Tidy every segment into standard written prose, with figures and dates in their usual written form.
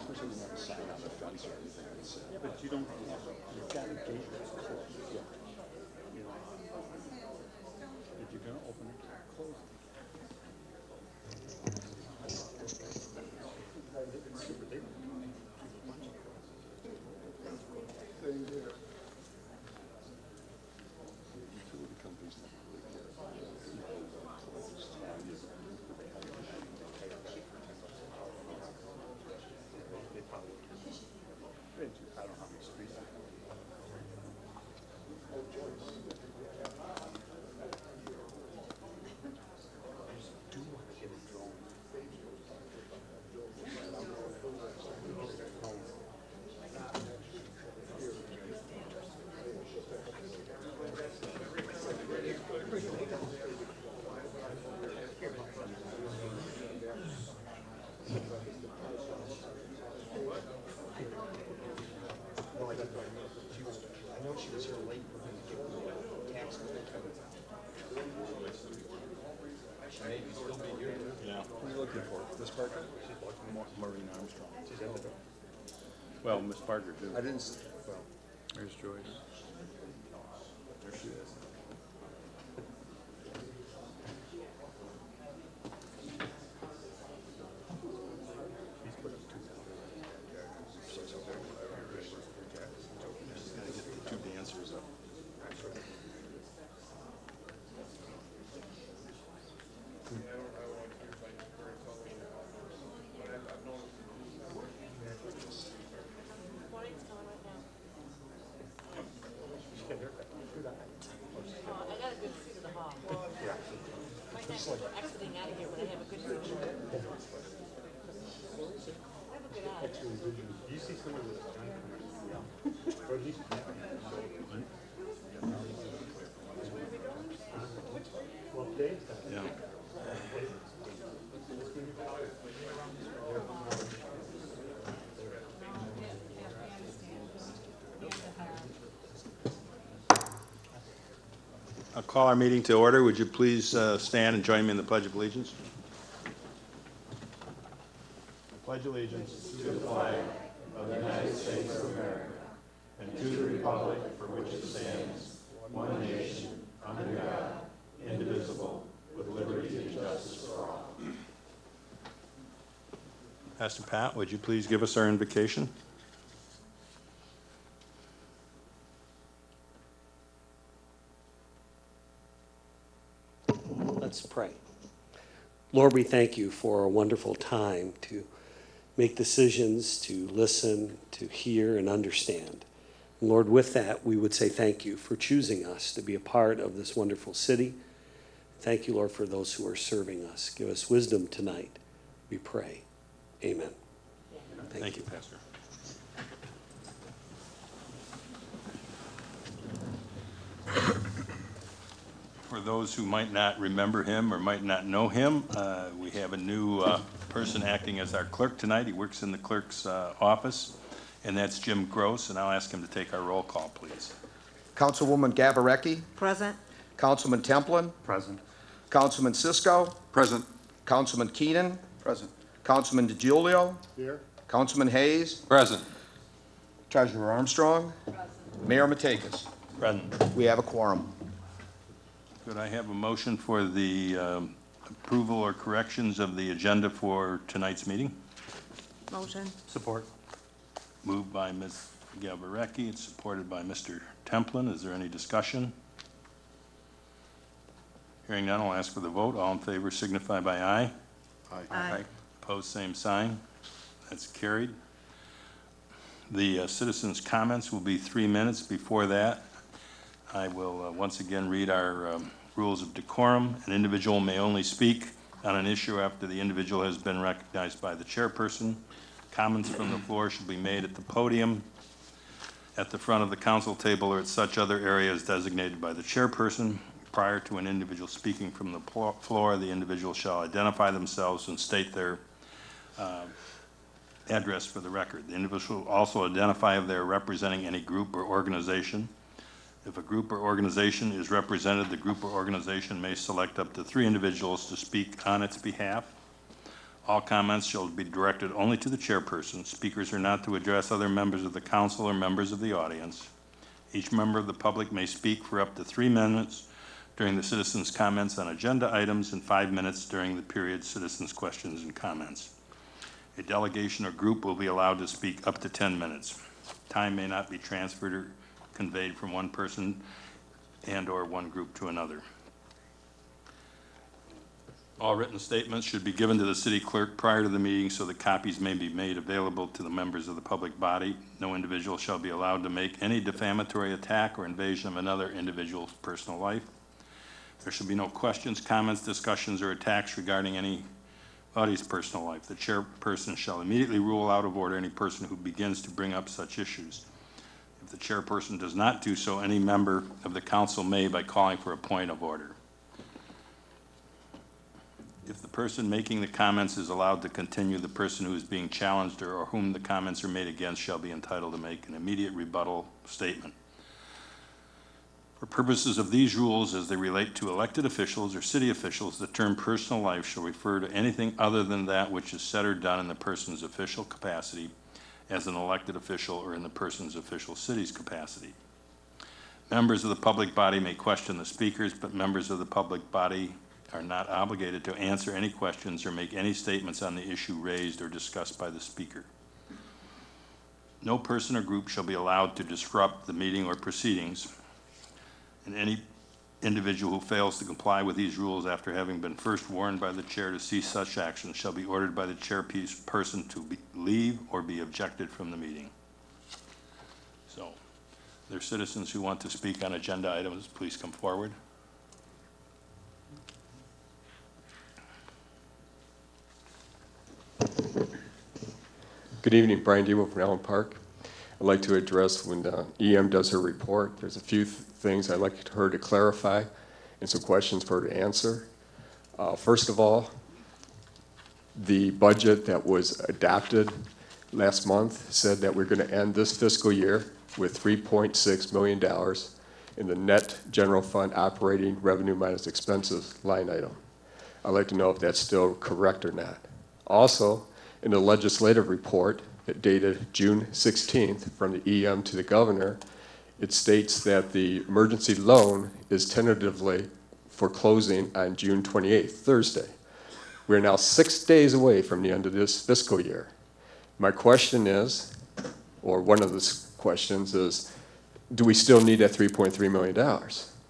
Especially when you have a sign on the fence or anything. Yeah, but you don't. You've got a gate that's closed. Yeah. You know, if you're going to open it, close it. It's super big. Same here. Utility companies don't really care about it. I don't know how many streets there are. Do want to get a drone. I know she was here late. Tax. She may still be here. Yeah. What are you looking for? Miss Parker? She's looking Maureen Armstrong. She's at the door. Well, Miss Parker too. I didn't. Well, there's Joyce. There she is. He's put up 2,000. So it's okay. She's got to get the two dancers up. I got a good seat in the hall. Might not go exiting out of here, but I have a good seat. I have a good eye. Do you see someone with a gun coming? Yeah. Or at least well, Dave's got it. Yeah. I'll call our meeting to order. Would you please stand and join me in the Pledge of Allegiance? I pledge allegiance to the flag of the United States of America and to the republic for which it stands, one nation, under God, indivisible, with liberty and justice for all. Pastor Pat, would you please give us our invocation? Let's pray. Lord, we thank you for a wonderful time to make decisions, to listen, to hear, and understand. And Lord, with that, we would say thank you for choosing us to be a part of this wonderful city. Thank you, Lord, for those who are serving us. Give us wisdom tonight, we pray. Amen. Thank you, Pastor. For those who might not remember him or might not know him, we have a new person acting as our clerk tonight. He works in the clerk's office, and that's Jim Gross, and I'll ask him to take our roll call, please. Councilwoman Gabarecki. Present. Councilman Templin. Present. Councilman Cisco. Present. Councilman Keenan. Present. Councilman DiGiulio. Here. Councilman Hayes. Present. Treasurer Armstrong. Present. Mayor Matakis. Present. We have a quorum. Could I have a motion for the approval or corrections of the agenda for tonight's meeting? Motion. Support. Moved by Ms. Gabarecki. It's supported by Mr. Templin. Is there any discussion? Hearing none, I'll ask for the vote. All in favor signify by aye. Aye. Opposed, same sign. That's carried. The citizens' comments will be 3 minutes. Before that, I will once again read our rules of decorum. An individual may only speak on an issue after the individual has been recognized by the chairperson. Comments from the floor should be made at the podium, at the front of the council table, or at such other areas designated by the chairperson. Prior to an individual speaking from the floor, the individual shall identify themselves and state their address for the record. The individual will also identify if they are representing any group or organization. If a group or organization is represented, the group or organization may select up to 3 individuals to speak on its behalf. All comments shall be directed only to the chairperson. Speakers are not to address other members of the council or members of the audience. Each member of the public may speak for up to 3 minutes during the citizens' comments on agenda items and 5 minutes during the period citizens' questions and comments. A delegation or group will be allowed to speak up to 10 minutes. Time may not be transferred or conveyed from one person and/or one group to another. All written statements should be given to the city clerk prior to the meeting so that copies may be made available to the members of the public body. No individual shall be allowed to make any defamatory attack or invasion of another individual's personal life. There should be no questions, comments, discussions, or attacks regarding anybody's personal life. The chairperson shall immediately rule out of order any person who begins to bring up such issues. If the chairperson does not do so, any member of the council may by calling for a point of order. If the person making the comments is allowed to continue, the person who is being challenged or whom the comments are made against shall be entitled to make an immediate rebuttal statement. For purposes of these rules as they relate to elected officials or city officials, the term personal life shall refer to anything other than that which is said or done in the person's official capacity as an elected official or in the person's official city's capacity. Members of the public body may question the speakers, but members of the public body are not obligated to answer any questions or make any statements on the issue raised or discussed by the speaker. No person or group shall be allowed to disrupt the meeting or proceedings, and any individual who fails to comply with these rules after having been first warned by the chair to cease such action shall be ordered by the chairperson to leave or be ejected from the meeting. So, there are citizens who want to speak on agenda items. Please come forward. Good evening, Brian Demo from Allen Park. I'd like to address when EM does her report. There's a few things I'd like her to clarify and some questions for her to answer. First of all, the budget that was adopted last month said that we're going to end this fiscal year with $3.6 million in the net general fund operating revenue minus expenses line item. I'd like to know if that's still correct or not. Also, in the legislative report that dated June 16th from the EM to the governor, it states that the emergency loan is tentatively for closing on June 28th, Thursday. We're now 6 days away from the end of this fiscal year. My question is, or one of the questions is, do we still need that $3.3 million?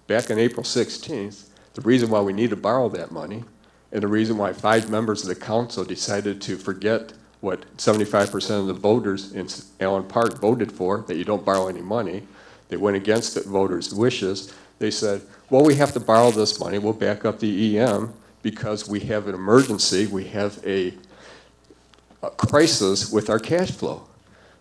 Back on April 16th, the reason why we need to borrow that money and the reason why 5 members of the council decided to forget what 75% of the voters in Allen Park voted for, that you don't borrow any money, they went against the voters' wishes. They said, well, we have to borrow this money, we'll back up the EM because we have an emergency, we have a crisis with our cash flow.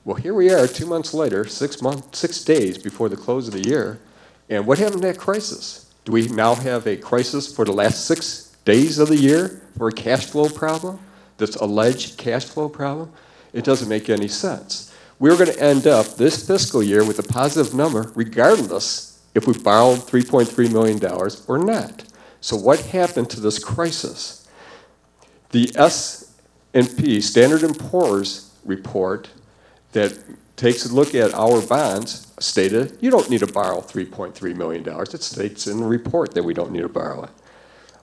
Well, here we are 2 months later, 6 days before the close of the year, and what happened to that crisis? Do we now have a crisis for the last 6 days of the year for a cash flow problem? This alleged cash flow problem? It doesn't make any sense. We're going to end up this fiscal year with a positive number regardless if we borrowed $3.3 million or not. So what happened to this crisis? The S&P, Standard & Poor's report that takes a look at our bonds stated you don't need to borrow $3.3 million. It states in the report that we don't need to borrow it.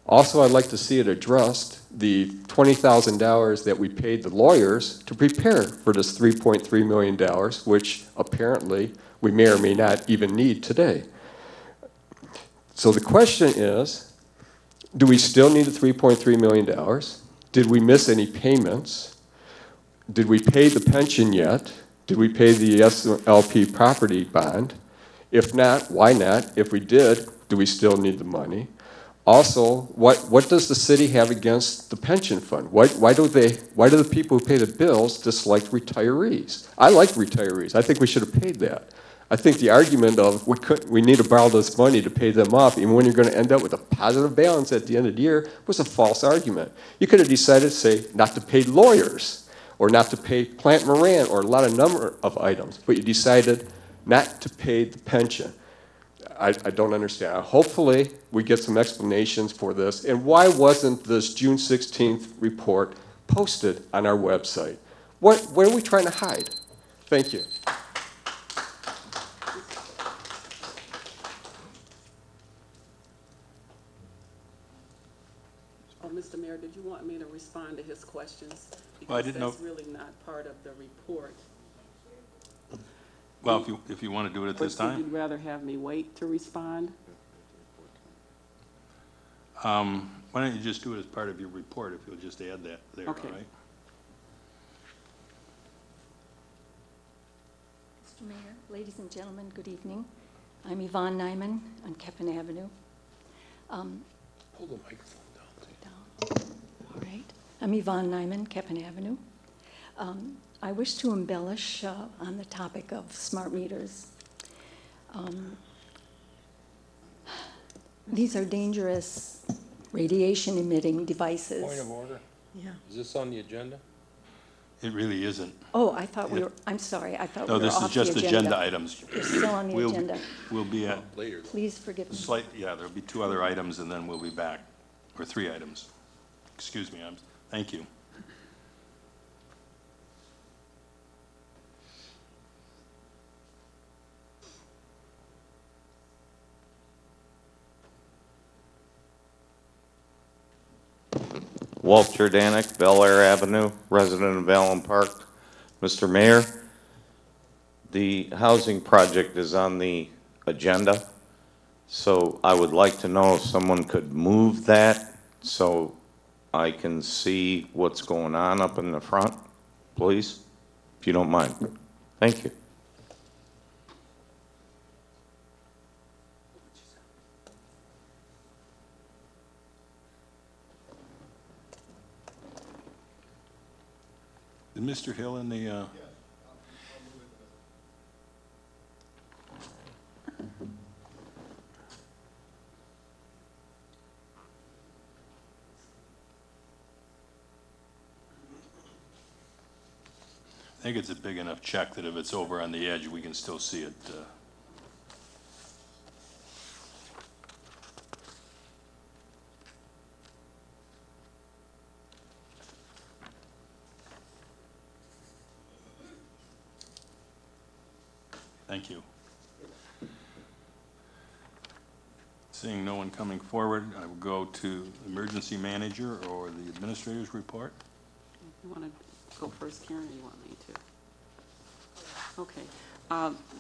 Also, I'd like to see it addressed, the $20,000 that we paid the lawyers to prepare for this $3.3 million, which apparently we may or may not even need today. So the question is, do we still need the $3.3 million? Did we miss any payments? Did we pay the pension yet? Did we pay the SLP property bond? If not, why not? If we did, do we still need the money? Also, what does the city have against the pension fund? Why do the people who pay the bills dislike retirees? I like retirees. I think we should have paid that. I think the argument of we need to borrow this money to pay them off, even when you're going to end up with a positive balance at the end of the year, was a false argument. You could have decided, say, not to pay lawyers or not to pay Plant Moran or a lot of number of items, but you decided not to pay the pension. I don't understand. Hopefully, we get some explanations for this. And why wasn't this June 16th report posted on our website. What are we trying to hide? Thank you. Oh, Mr. Mayor, did you want me to respond to his questions? Well, I didn't know. That's really not part of the report. Well, if you want to do it at this Or would time. you rather have me wait to respond? Why don't you just do it as part of your report, if you'll just add that there, all Okay. right? Mr. Mayor, ladies and gentlemen, good evening. I'm Yvonne Nyman on Keppen Avenue. Hold the microphone down. All right. I'm Yvonne Nyman, Keppen Avenue. I wish to embellish on the topic of smart meters. These are dangerous radiation-emitting devices. Point of order. Yeah. Is this on the agenda? It really isn't. Oh, I thought we were, I'm sorry, I thought we No, were this off is the just agenda. agenda items. We're still on the agenda. We'll be at Later. Please forgive me. yeah, there'll be 2 other items, and then we'll be back, or 3 items. Excuse me, thank you. Walt Jordanek, Bel Air Avenue, resident of Allen Park. Mr. Mayor, the housing project is on the agenda, so I would like to know if someone could move that so I can see what's going on up in the front, please, if you don't mind. Thank you. Is Mr. Hill in the, I think it's a big enough check that if it's over on the edge, we can still see it. Thank you. Seeing no one coming forward, I will go to emergency manager or the administrator's report. You want to go first, Karen, or you want me to? Okay.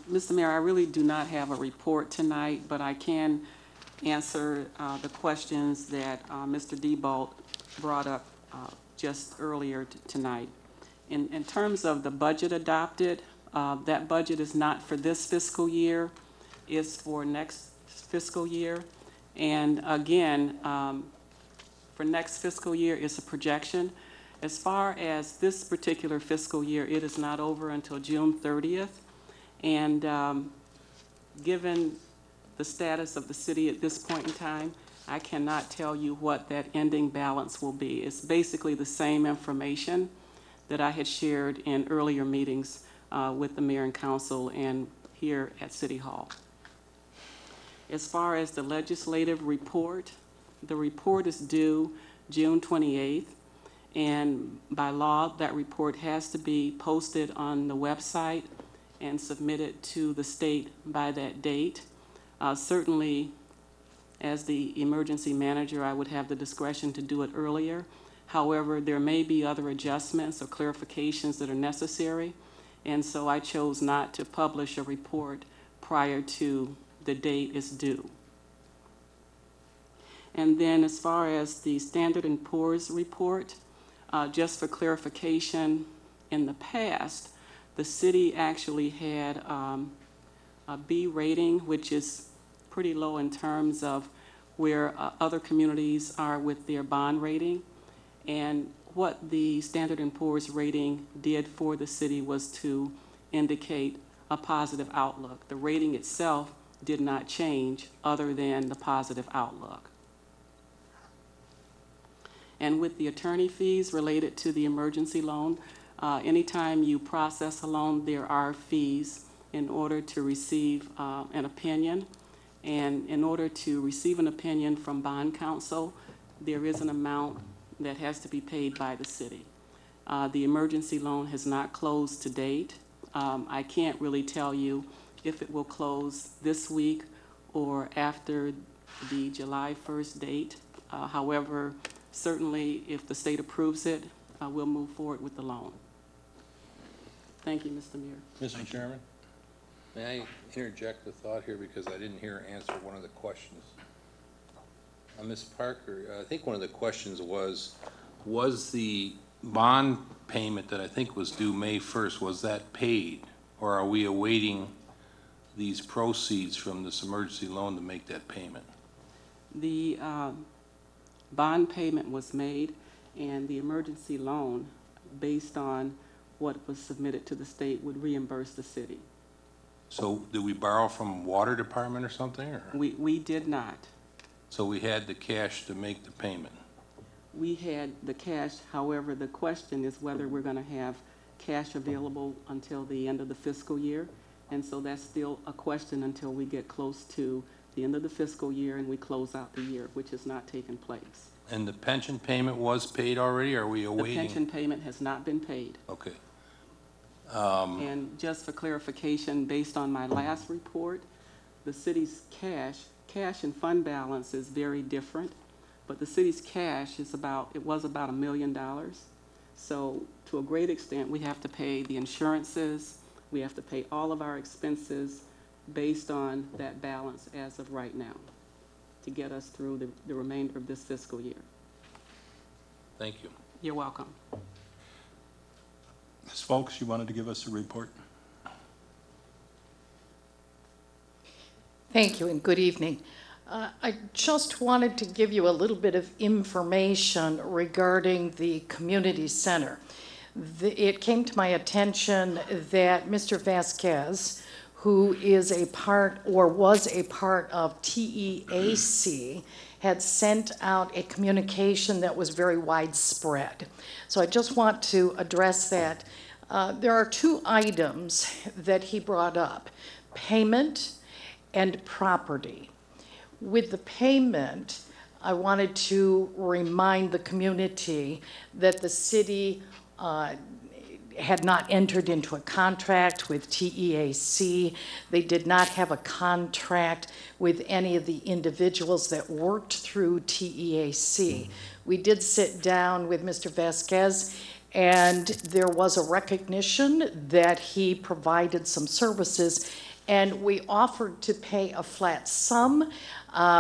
Mr. Mayor, I really do not have a report tonight, but I can answer the questions that Mr. Diebold brought up just earlier tonight. In terms of the budget adopted, that budget is not for this fiscal year, it's for next fiscal year. And again, for next fiscal year, it's a projection. As far as this particular fiscal year, it is not over until June 30th. And given the status of the city at this point in time, I cannot tell you what that ending balance will be. It's basically the same information that I had shared in earlier meetings with the mayor and council and here at City Hall. As far as the legislative report, the report is due June 28th, and by law, that report has to be posted on the website and submitted to the state by that date. Certainly, as the emergency manager, I would have the discretion to do it earlier. However, there may be other adjustments or clarifications that are necessary, and so I chose not to publish a report prior to the date is due. And then as far as the Standard & Poor's report, just for clarification, in the past, the city actually had a B rating, which is pretty low in terms of where other communities are with their bond rating. And what the Standard & Poor's rating did for the city was to indicate a positive outlook. The rating itself did not change other than the positive outlook. And with the attorney fees related to the emergency loan, anytime you process a loan, there are fees in order to receive an opinion. And in order to receive an opinion from bond counsel, there is an amount that has to be paid by the city. The emergency loan has not closed to date. I can't really tell you if it will close this week or after the July 1st date. However, certainly if the state approves it, we'll move forward with the loan. Thank you, Mr. Mayor. Mr. Chairman, may I interject a thought here because I didn't hear her answer one of the questions. Ms. Parker, I think one of the questions was the bond payment that I think was due May 1st, was that paid? Or are we awaiting these proceeds from this emergency loan to make that payment? The bond payment was made, and the emergency loan, based on what was submitted to the state, would reimburse the city. So did we borrow from water department or something? Or? We did not. So we had the cash to make the payment? We had the cash. However, the question is whether we're going to have cash available until the end of the fiscal year. And so that's still a question until we get close to the end of the fiscal year and we close out the year, which has not taken place. And the pension payment was paid already, or are we awaiting? The pension payment has not been paid. Okay. And just for clarification, based on my last report, the city's cash and fund balance is very different, but the city's cash is was about $1 million. So to a great extent, we have to pay the insurances, we have to pay all of our expenses based on that balance as of right now to get us through the remainder of this fiscal year. Thank you. You're welcome. Ms. Folks, you wanted to give us a report? Thank you and good evening. I just wanted to give you a little bit of information regarding the community center. It came to my attention that Mr. Vasquez, who is a part or was a part of TEAC, had sent out a communication that was very widespread. So I just want to address that. There are two items that he brought up: payment and property. With the payment, I wanted to remind the community that the city had not entered into a contract with TEAC. They did not have a contract with any of the individuals that worked through TEAC. We did sit down with Mr. Vasquez, and there was a recognition that he provided some services, and we offered to pay a flat sum.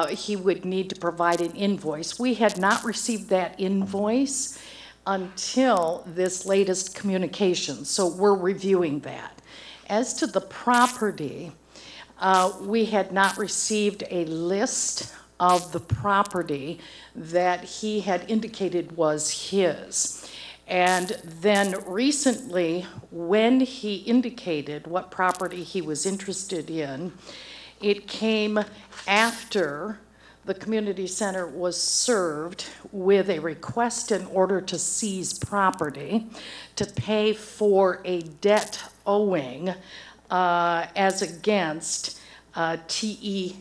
He would need to provide an invoice. We had not received that invoice until this latest communication, so we're reviewing that. As to the property, we had not received a list of the property that he had indicated was his. And then recently, when he indicated what property he was interested in, it came after the community center was served with a request in order to seize property to pay for a debt owing as against TEAC.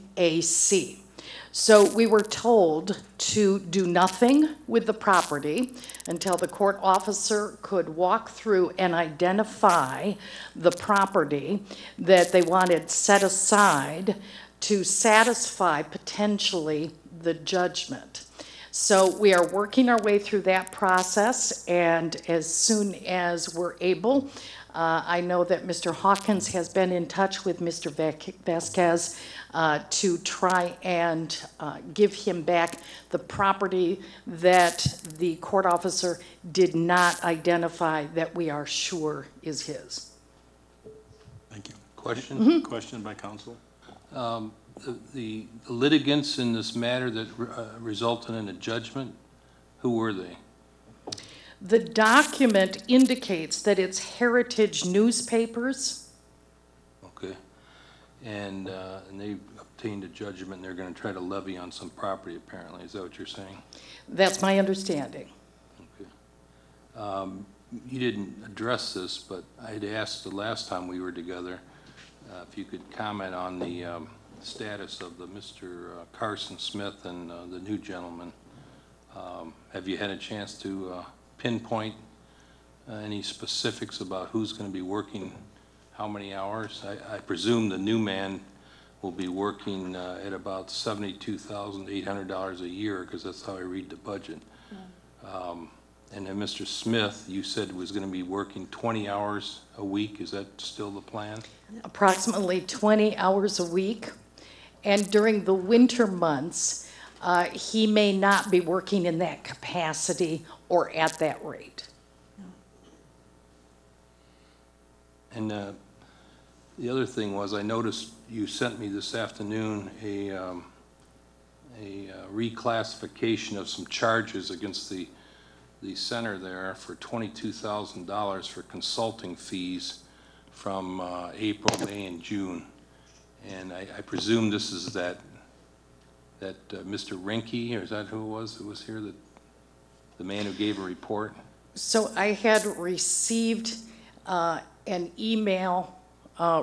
So we were told to do nothing with the property until the court officer could walk through and identify the property that they wanted set aside to satisfy potentially the judgment. So we are working our way through that process, and as soon as we're able, I know that Mr. Hawkins has been in touch with Mr. Vasquez to try and give him back the property that the court officer did not identify that we are sure is his. Thank you. Question? Question by counsel? The litigants in this matter that resulted in a judgment, who were they? The document indicates that it's Heritage Newspapers. Okay. And they obtained a judgment, and they're going to try to levy on some property, apparently. Is that what you're saying? That's my understanding. Okay. You didn't address this, but I had asked the last time we were together if you could comment on the status of the Mr. Carson Smith and the new gentleman. Have you had a chance to pinpoint any specifics about who's going to be working how many hours? I presume the new man will be working at about $72,800 a year, because that's how I read the budget. And then Mr. Smith, you said was going to be working 20 hours a week. Is that still the plan? Approximately 20 hours a week. And during the winter months, he may not be working in that capacity or at that rate. And the other thing was, I noticed you sent me this afternoon a reclassification of some charges against the center there for $22,000 for consulting fees from April, May, and June. And I presume this is that Mr. Rinke, or is that who it was here, the man who gave a report? So I had received an email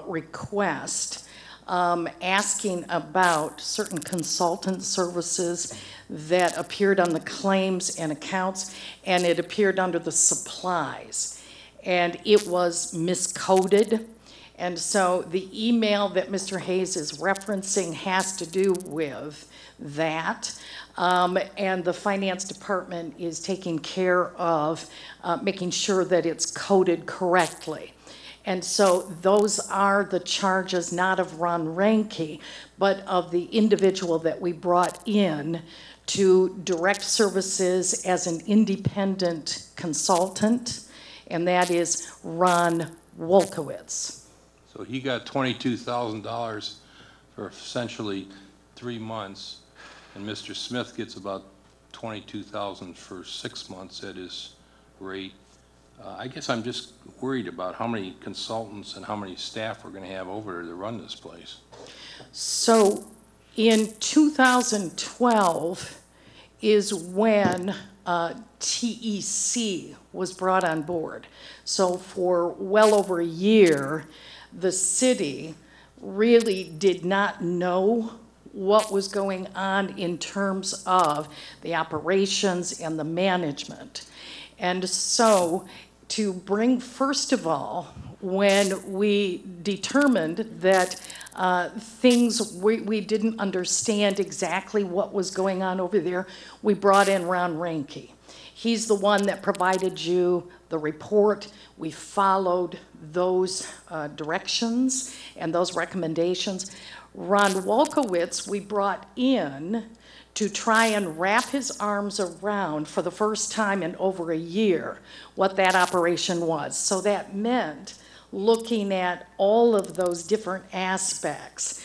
request asking about certain consultant services that appeared on the claims and accounts, and it appeared under the supplies. And it was miscoded. And so the email that Mr. Hayes is referencing has to do with that. And the finance department is taking care of making sure that it's coded correctly. And so those are the charges, not of Ron Ranke, but of the individual that we brought in to direct services as an independent consultant, and that is Ron Wolkowitz. So he got $22,000 for essentially 3 months, and Mr. Smith gets about $22,000 for 6 months at his rate. I guess I'm just worried about how many consultants and how many staff we're going to have over there to run this place. So in 2012 is when TEC was brought on board. So for well over a year, the city really did not know what was going on in terms of the operations and the management. And so to bring, first of all, when we determined that we didn't understand exactly what was going on over there, we brought in Ron Ranke. He's the one that provided you the report. We followed those directions and those recommendations. Ron Wolkowitz, we brought in to try and wrap his arms around for the first time in over a year what that operation was. So that meant looking at all of those different aspects.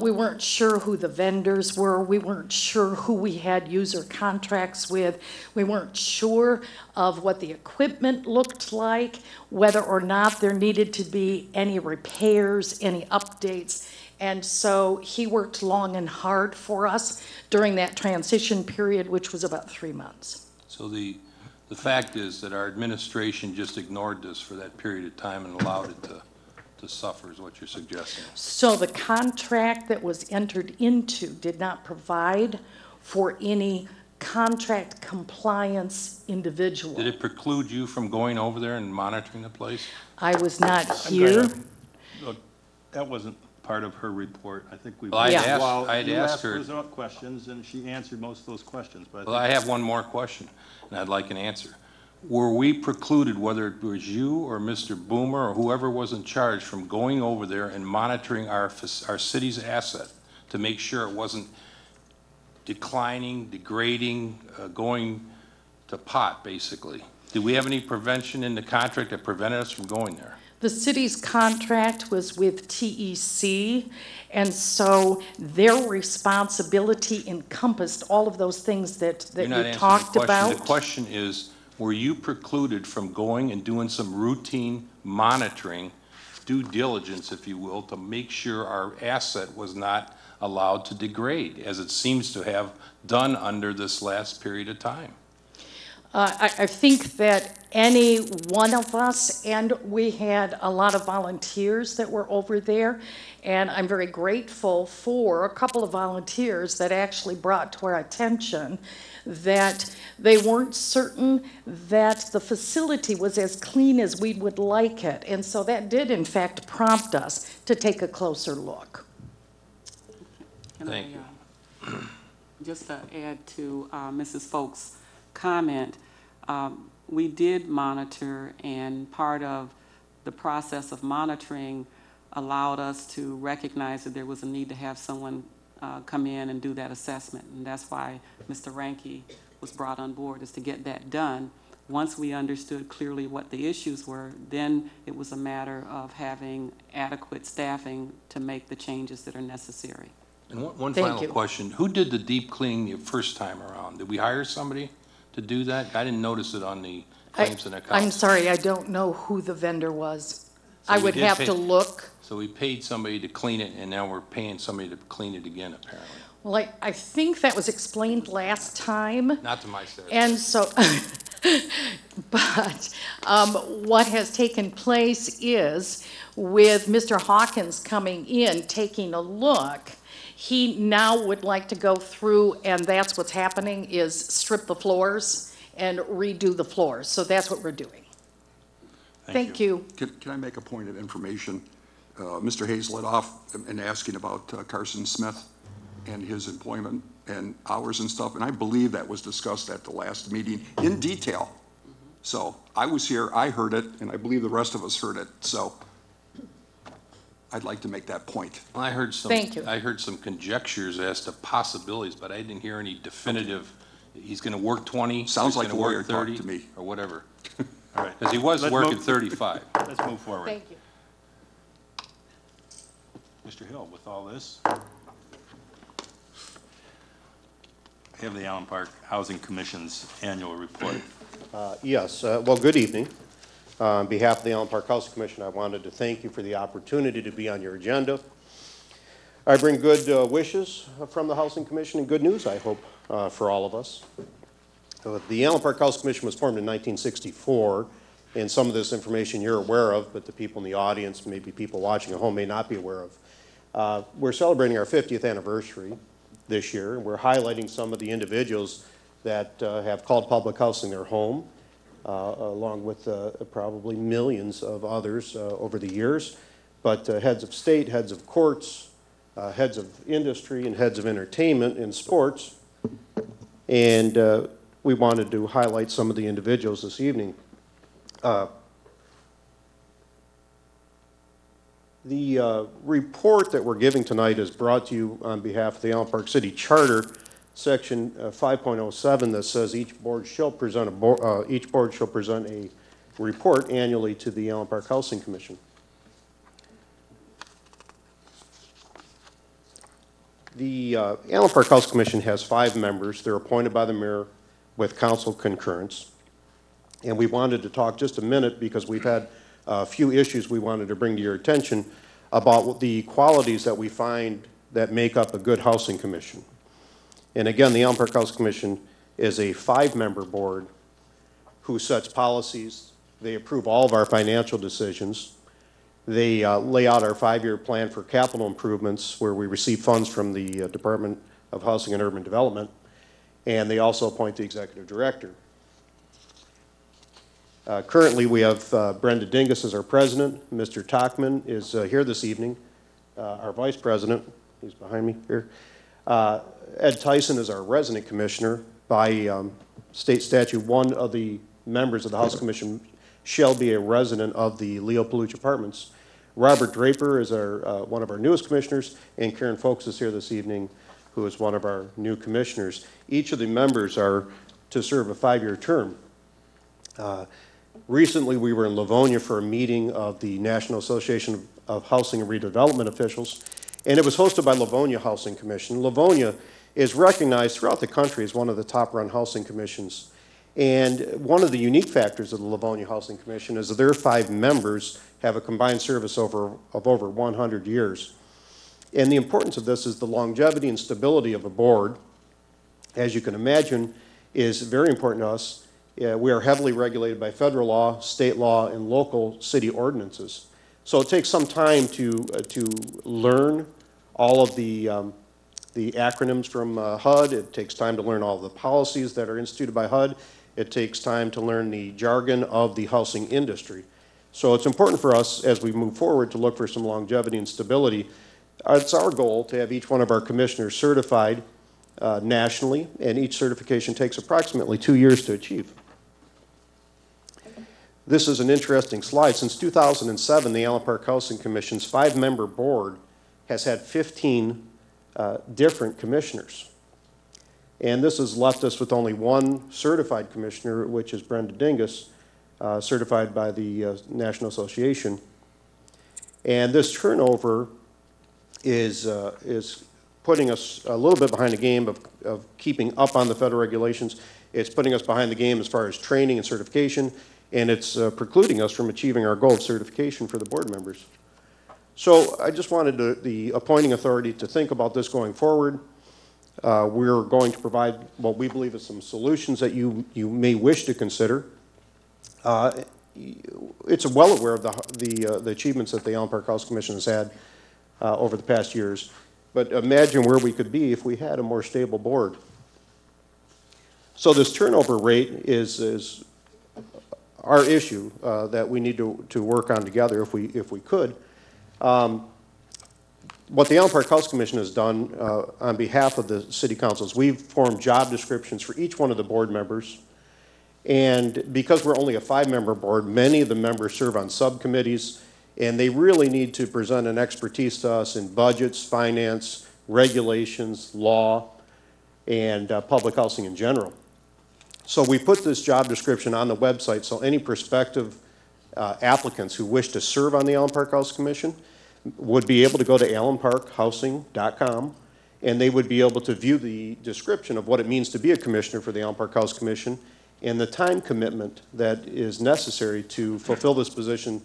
We weren't sure who the vendors were. We weren't sure who we had user contracts with. We weren't sure of what the equipment looked like, whether or not there needed to be any repairs, any updates. And so he worked long and hard for us during that transition period, which was about 3 months. So the fact is that our administration just ignored this for that period of time and allowed it to suffer, is what you're suggesting. So the contract that was entered into did not provide for any contract compliance individual. Did it preclude you from going over there and monitoring the place? I was not here. Look, that wasn't part of her report. I think we. Well, I'd Yeah. asked her. Those questions, and she answered most of those questions. But Well, I have one more question, and I'd like an answer. Were we precluded, whether it was you or Mr. Boomer or whoever was in charge, from going over there and monitoring our city's asset to make sure it wasn't declining, degrading, going to pot, basically? Did we have any prevention in the contract that prevented us from going there? The city's contract was with TEC, and so their responsibility encompassed all of those things that You're not you answering talked the question. about. The question is, were you precluded from going and doing some routine monitoring, due diligence, if you will, to make sure our asset was not allowed to degrade, as it seems to have done under this last period of time? I think that any one of us, and we had a lot of volunteers that were over there, and I'm very grateful for a couple of volunteers that actually brought to our attention that they weren't certain that the facility was as clean as we would like it. And so that did, in fact, prompt us to take a closer look. Thank you. Just to add to Mrs. Folk's comment, we did monitor, and part of the process of monitoring allowed us to recognize that there was a need to have someone come in and do that assessment. And that's why Mr. Ranke was brought on board, is to get that done. Once we understood clearly what the issues were, then it was a matter of having adequate staffing to make the changes that are necessary. And one Thank final you. question. Who did the deep cleaning the first time around? Did we hire somebody to do that? I didn't notice it on the claims and accounts. I'm sorry, I don't know who the vendor was. So I we would did have pay- to look. So we paid somebody to clean it, and now we're paying somebody to clean it again, apparently. Well, I think that was explained last time. Not to my satisfaction. And so, but what has taken place is, with Mr. Hawkins coming in, taking a look, he now would like to go through, and that's what's happening, is strip the floors and redo the floors. So that's what we're doing. Thank you. Can I make a point of information? Mr. Hayes led off in asking about Carson Smith and his employment and hours and stuff, and I believe that was discussed at the last meeting in detail. So I was here, I heard it, and I believe the rest of us heard it. So I'd like to make that point. I heard some. Thank you. I heard some conjectures as to possibilities, but I didn't hear any definitive. He's going to work 20. Sounds he's like gonna a lawyer work talk 30, to me. or whatever. All right. Because he was Let's working move- 35. Let's move forward. Thank you. Mr. Hill, with all this, I have the Allen Park Housing Commission's annual report. Yes, well, good evening. On behalf of the Allen Park Housing Commission, I wanted to thank you for the opportunity to be on your agenda. I bring good wishes from the Housing Commission and good news, I hope, for all of us. The Allen Park Housing Commission was formed in 1964, and some of this information you're aware of, but the people in the audience, maybe people watching at home, may not be aware of. We're celebrating our 50th anniversary this year, and we're highlighting some of the individuals that have called public housing their home, along with probably millions of others over the years. But heads of state, heads of courts, heads of industry, and heads of entertainment and sports. And we wanted to highlight some of the individuals this evening. The report that we're giving tonight is brought to you on behalf of the Allen Park City Charter, Section 5.07, that says each board shall present a report annually to the Allen Park Housing Commission. The Allen Park Housing Commission has 5 members. They're appointed by the mayor with council concurrence. And we wanted to talk just a minute because we've had a few issues we wanted to bring to your attention about the qualities that we find that make up a good housing commission. And again, the Allen Park Housing Commission is a 5-member board who sets policies. They approve all of our financial decisions. They lay out our 5-year plan for capital improvements where we receive funds from the Department of Housing and Urban Development. And they also appoint the executive director. Currently, we have Brenda Dingus as our president. Mr. Tachman is here this evening, our vice president. He's behind me here. Ed Tyson is our resident commissioner. By state statute, one of the members of the House Commission shall be a resident of the Leo Paluch Apartments. Robert Draper is our one of our newest commissioners, and Karen Folks is here this evening, who is one of our new commissioners. Each of the members are to serve a 5-year term. Recently, we were in Livonia for a meeting of the National Association of Housing and Redevelopment Officials, and it was hosted by Livonia Housing Commission. Livonia is recognized throughout the country as one of the top-run housing commissions. And one of the unique factors of the Livonia Housing Commission is that their 5 members have a combined service of over 100 years. And the importance of this is the longevity and stability of a board, as you can imagine, is very important to us. we are heavily regulated by federal law, state law, and local city ordinances. So it takes some time to learn all of the acronyms from HUD. It takes time to learn all the policies that are instituted by HUD. It takes time to learn the jargon of the housing industry. So it's important for us as we move forward to look for some longevity and stability. It's our goal to have each one of our commissioners certified nationally, and each certification takes approximately 2 years to achieve. This is an interesting slide. Since 2007, the Allen Park Housing Commission's 5-member board has had 15 different commissioners. And this has left us with only one certified commissioner, which is Brenda Dingus, certified by the National Association. And this turnover is putting us a little bit behind the game of keeping up on the federal regulations. It's putting us behind the game as far as training and certification, and it's precluding us from achieving our goal of certification for the board members. So I just wanted the appointing authority to think about this going forward. We're going to provide what we believe is some solutions that you may wish to consider. It's well aware of the achievements that the Allen Park House Commission has had over the past years, but imagine where we could be if we had a more stable board. So this turnover rate is our issue that we need to work on together if we could. What the Allen Park House Commission has done on behalf of the City Council is we've formed job descriptions for each one of the board members. And because we're only a 5-member board, many of the members serve on subcommittees, and they really need to present an expertise to us in budgets, finance, regulations, law, and public housing in general. So we put this job description on the website so any prospective applicants who wish to serve on the Allen Park House Commission would be able to go to AllenParkHousing.com, and they would be able to view the description of what it means to be a commissioner for the Allen Park House Commission and the time commitment that is necessary to fulfill this position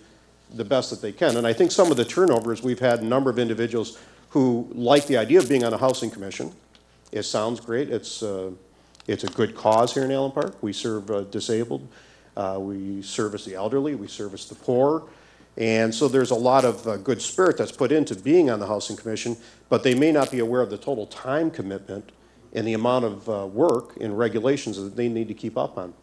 the best that they can. And I think some of the turnovers, we've had a number of individuals who like the idea of being on a housing commission. It sounds great. It's a good cause here in Allen Park. We serve disabled. We service the elderly. We service the poor. And so there's a lot of good spirit that's put into being on the Housing Commission, but they may not be aware of the total time commitment and the amount of work and regulations that they need to keep up on.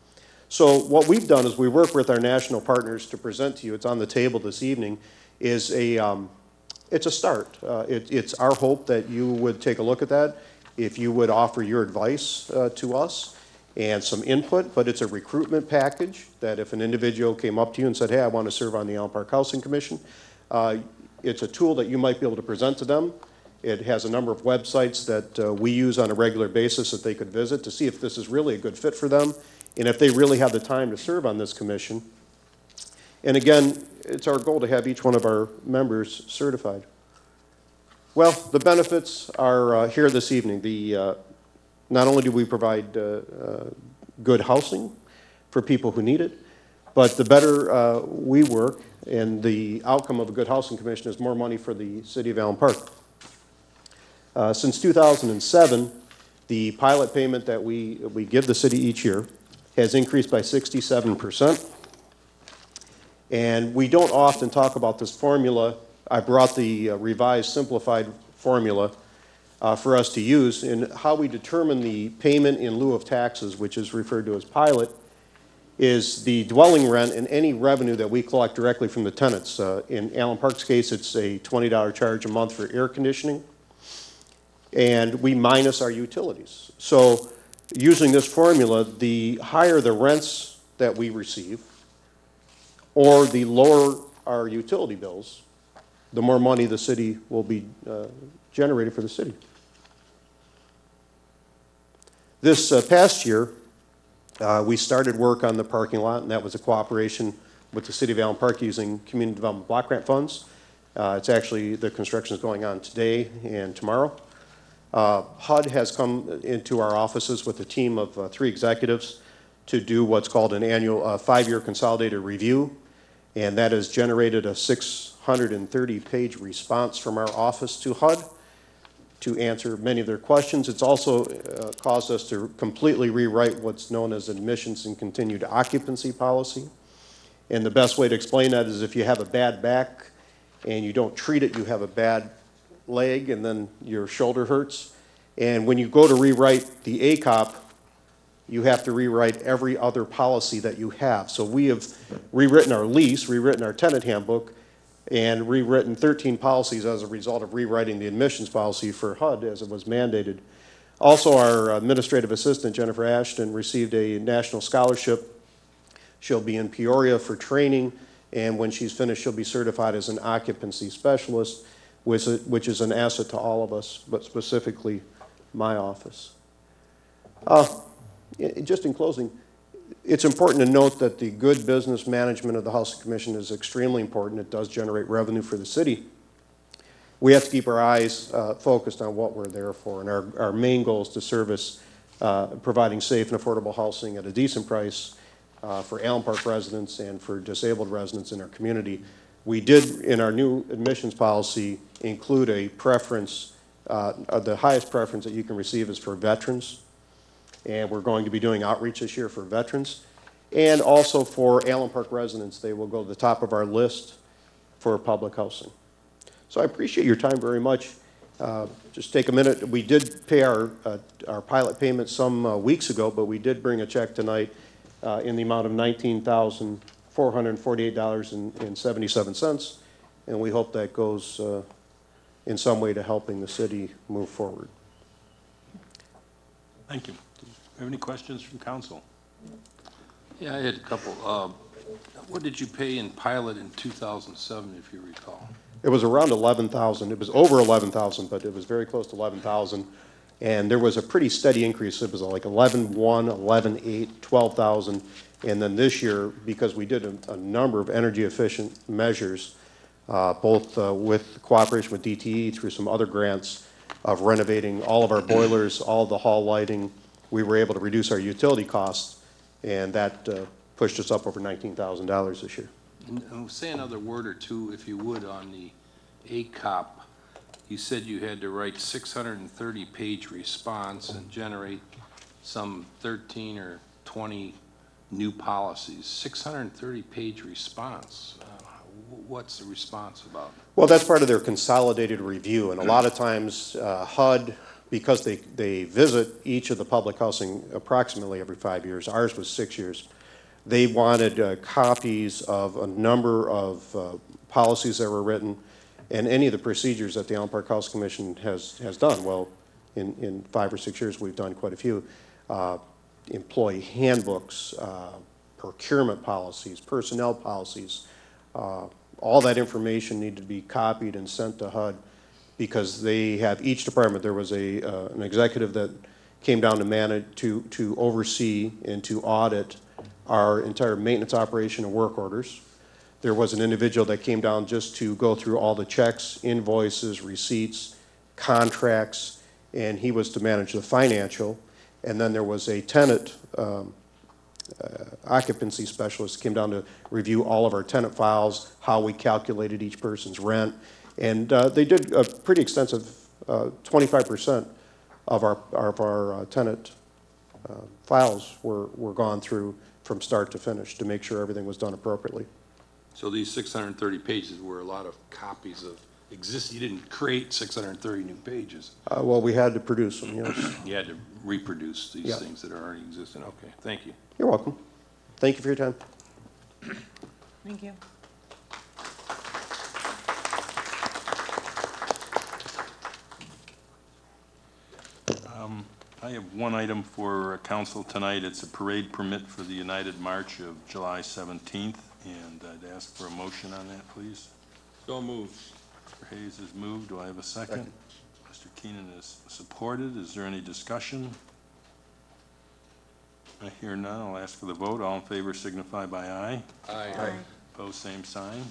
So what we've done is we work with our national partners to present to you, it's on the table this evening, is it's a start. It's our hope that you would take a look at that, if you would offer your advice to us and some input, but it's a recruitment package that if an individual came up to you and said, hey, I want to serve on the Allen Park Housing Commission, it's a tool that you might be able to present to them. It has a number of websites that we use on a regular basis that they could visit to see if this is really a good fit for them and if they really have the time to serve on this commission. And again, it's our goal to have each one of our members certified. Well, the benefits are here this evening. Not only do we provide good housing for people who need it, but the better we work and the outcome of a good housing commission is more money for the city of Allen Park. Since 2007, the pilot payment that we give the city each year has increased by 67%. And we don't often talk about this formula. I brought the revised simplified formula for us to use in how we determine the payment in lieu of taxes, which is referred to as pilot, is the dwelling rent and any revenue that we collect directly from the tenants. In Allen Park's case, it's a $20 charge a month for air conditioning, and we minus our utilities. So using this formula, the higher the rents that we receive, or the lower our utility bills, the more money the city will be generated for the city. This past year, we started work on the parking lot, and that was a cooperation with the City of Allen Park using Community Development Block Grant funds. It's actually, the construction is going on today and tomorrow. HUD has come into our offices with a team of 3 executives to do what's called an annual 5-year consolidated review, and that has generated a 630-page response from our office to HUD to answer many of their questions. It's also caused us to completely rewrite what's known as admissions and continued occupancy policy. And the best way to explain that is if you have a bad back and you don't treat it, you have a bad leg and then your shoulder hurts. And when you go to rewrite the ACOP, you have to rewrite every other policy that you have. So we have rewritten our lease, rewritten our tenant handbook, and rewritten 13 policies as a result of rewriting the admissions policy for HUD as it was mandated. Also, our administrative assistant, Jennifer Ashton, received a national scholarship. She'll be in Peoria for training, and when she's finished, she'll be certified as an occupancy specialist, which is an asset to all of us, but specifically my office. Just in closing, it's important to note that the good business management of the Housing Commission is extremely important. It does generate revenue for the city. We have to keep our eyes focused on what we're there for, and our main goal is to service providing safe and affordable housing at a decent price for Allen Park residents and for disabled residents in our community. We did, in our new admissions policy, include a preference, the highest preference that you can receive is for veterans. And we're going to be doing outreach this year for veterans. And also for Allen Park residents, they will go to the top of our list for public housing. So I appreciate your time very much. Just take a minute. We did pay our pilot payment some weeks ago, but we did bring a check tonight in the amount of $19,448.77. And we hope that goes in some way to helping the city move forward. Thank you. Do you have any questions from council? Yeah, I had a couple. What did you pay in pilot in 2007, if you recall? It was around 11,000. It was over 11,000, but it was very close to 11,000. And there was a pretty steady increase. It was like 11,100, 11,800, 12,000. And then this year, because we did a number of energy efficient measures, both with cooperation with DTE through some other grants of renovating all of our boilers, all of the hall lighting, we were able to reduce our utility costs, and that pushed us up over $19,000 this year. And say another word or two, if you would, on the ACOP. You said you had to write 630-page response and generate some 13 or 20 new policies. 630-page response. What's the response about? Well, that's part of their consolidated review, and a lot of times HUD, because they visit each of the public housing approximately every 5 years, ours was 6 years, they wanted copies of a number of policies that were written and any of the procedures that the Allen Park Housing Commission has done. Well, in 5 or 6 years, we've done quite a few. Employee handbooks, procurement policies, personnel policies, all that information needed to be copied and sent to HUD because they have each department. There was an executive that came down to manage, to oversee and to audit our entire maintenance operation and work orders. There was an individual that came down just to go through all the checks, invoices, receipts, contracts, and he was to manage the financial. And then there was a tenant occupancy specialist came down to review all of our tenant files, how we calculated each person's rent. And they did a pretty extensive 25% of our tenant files were gone through from start to finish to make sure everything was done appropriately. So these 630 pages were a lot of copies of existing. You didn't create 630 new pages. Well, we had to produce them, yes. You had to reproduce these things that are already existing. Okay, thank you. You're welcome. Thank you for your time. Thank you. I have one item for council tonight. It's a parade permit for the United March of July 17th, and I'd ask for a motion on that, please. So moved. Mr. Hayes has moved. Do I have a second? Mr. Keenan is supported. Is there any discussion? I hear none. I'll ask for the vote. All in favor signify by aye. Aye. Aye. Opposed, same sign.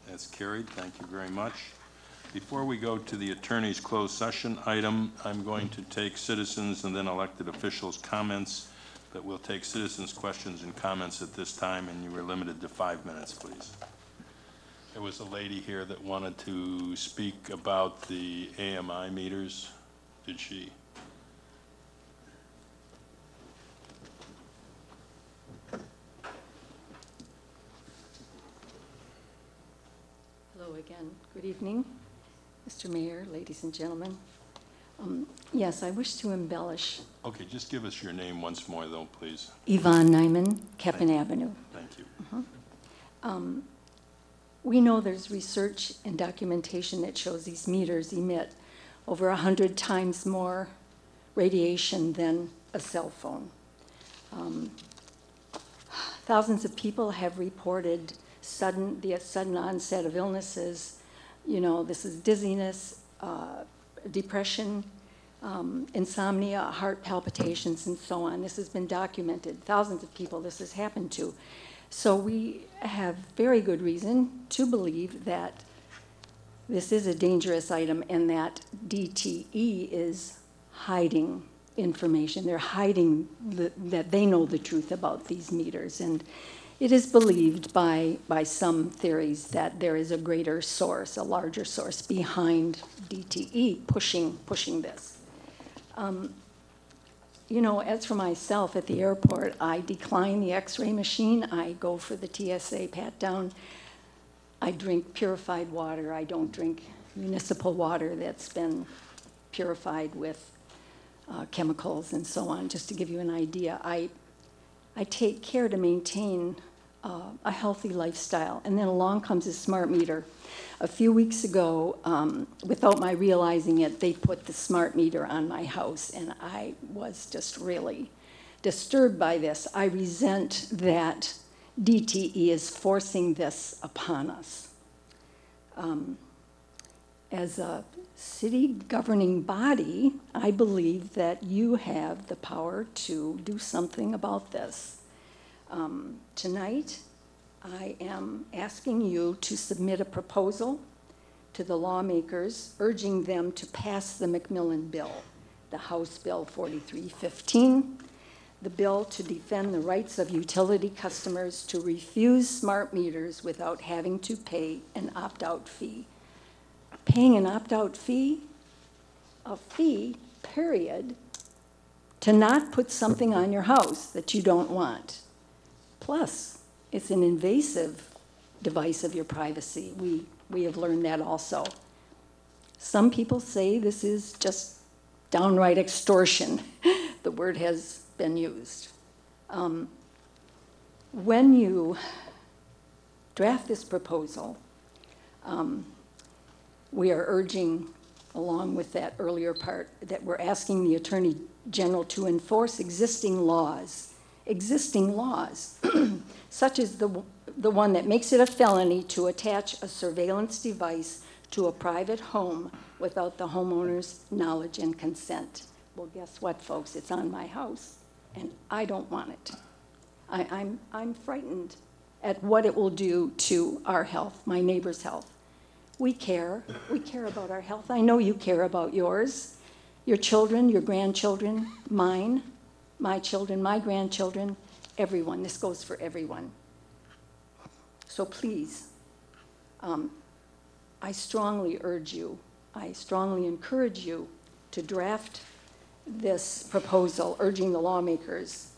That's carried. Thank you very much. Before we go to the attorney's closed session item, I'm going to take citizens and then elected officials' comments, but we'll take citizens' questions and comments at this time, and you are limited to 5 minutes, please. There was a lady here that wanted to speak about the AMI meters. Did she? Hello again. Good evening, Mr. Mayor, ladies and gentlemen. Yes, I wish to embellish. Okay, just give us your name once more, though, please. Yvonne Nyman, Keppen Avenue. Thank you. We know there's research and documentation that shows these meters emit over 100 times more radiation than a cell phone. Thousands of people have reported the sudden onset of illnesses. You know, this is dizziness, depression, insomnia, heart palpitations, and so on. This has been documented. Thousands of people this has happened to. So we have very good reason to believe that this is a dangerous item and that DTE is hiding information. They're hiding that they know the truth about these meters. And it is believed by some theories that there is a greater source, a larger source behind DTE pushing this. You know, as for myself at the airport, I decline the X-ray machine. I go for the TSA pat-down. I drink purified water. I don't drink municipal water that's been purified with chemicals and so on, just to give you an idea. I take care to maintain a healthy lifestyle. And then along comes a smart meter. A few weeks ago, without my realizing it, they put the smart meter on my house, and I was just really disturbed by this. I resent that DTE is forcing this upon us. As a city governing body, I believe that you have the power to do something about this. Tonight, I am asking you to submit a proposal to the lawmakers, urging them to pass the McMillan bill, the House Bill 4315, the bill to defend the rights of utility customers to refuse smart meters without having to pay an opt-out fee. Paying an opt-out fee, a fee, period, to not put something on your house that you don't want. Plus, it's an invasive device of your privacy. We have learned that also. Some people say this is just downright extortion. The word has been used. When you draft this proposal, we are urging, along with that earlier part, that we're asking the Attorney General to enforce existing laws, such as the one that makes it a felony to attach a surveillance device to a private home without the homeowner's knowledge and consent. Well, guess what, folks? It's on my house, and I don't want it. I'm frightened at what it will do to our health, my neighbor's health. We care about our health. I know you care about yours, your children, your grandchildren, mine, my children, my grandchildren, everyone. This goes for everyone. So please, I strongly urge you, I strongly encourage you to draft this proposal, urging the lawmakers,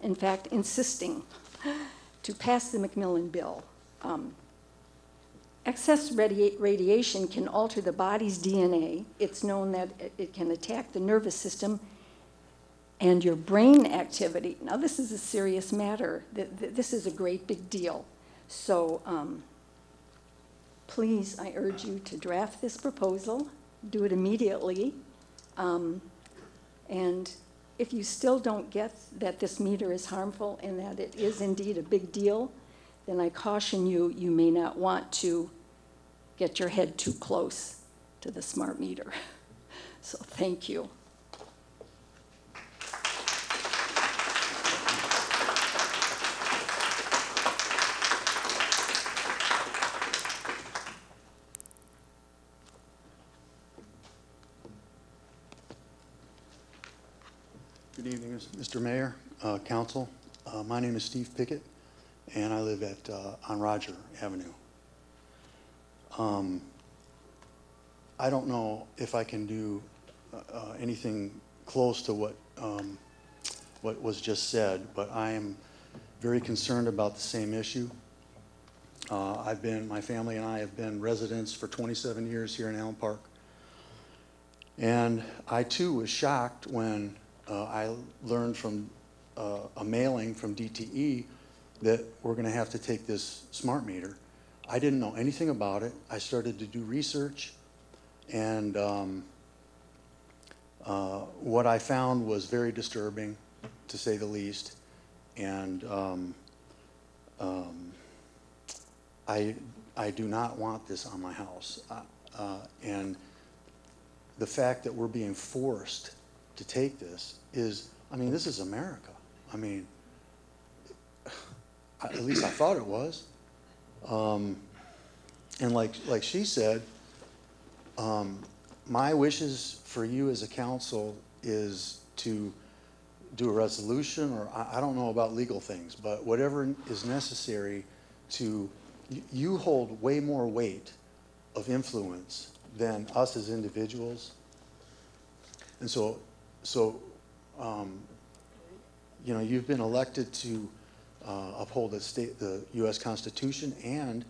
in fact, insisting to pass the McMillan bill. Excess radiation can alter the body's DNA. It's known that it can attack the nervous system and your brain activity. Now, this is a serious matter. This is a great big deal. So please, I urge you to draft this proposal, do it immediately. And if you still don't get that this meter is harmful and that it is indeed a big deal, then I caution you, you may not want to get your head too close to the smart meter. So thank you. Good evening, Mr. Mayor, Council. My name is Steve Pickett, and I live on Roger Avenue. I don't know if I can do anything close to what was just said, but I am very concerned about the same issue. My family and I have been residents for 27 years here in Allen Park. And I too was shocked when I learned from a mailing from DTE that we're going to have to take this smart meter. I didn't know anything about it. I started to do research, and what I found was very disturbing, to say the least. And I do not want this on my house. And the fact that we're being forced to take this is, I mean, this is America. I mean, at least I thought it was. And like she said, my wishes for you as a council is to do a resolution, or I don't know about legal things, but whatever is necessary to, you hold way more weight of influence than us as individuals. And so you know, you've been elected to uphold the U.S. Constitution and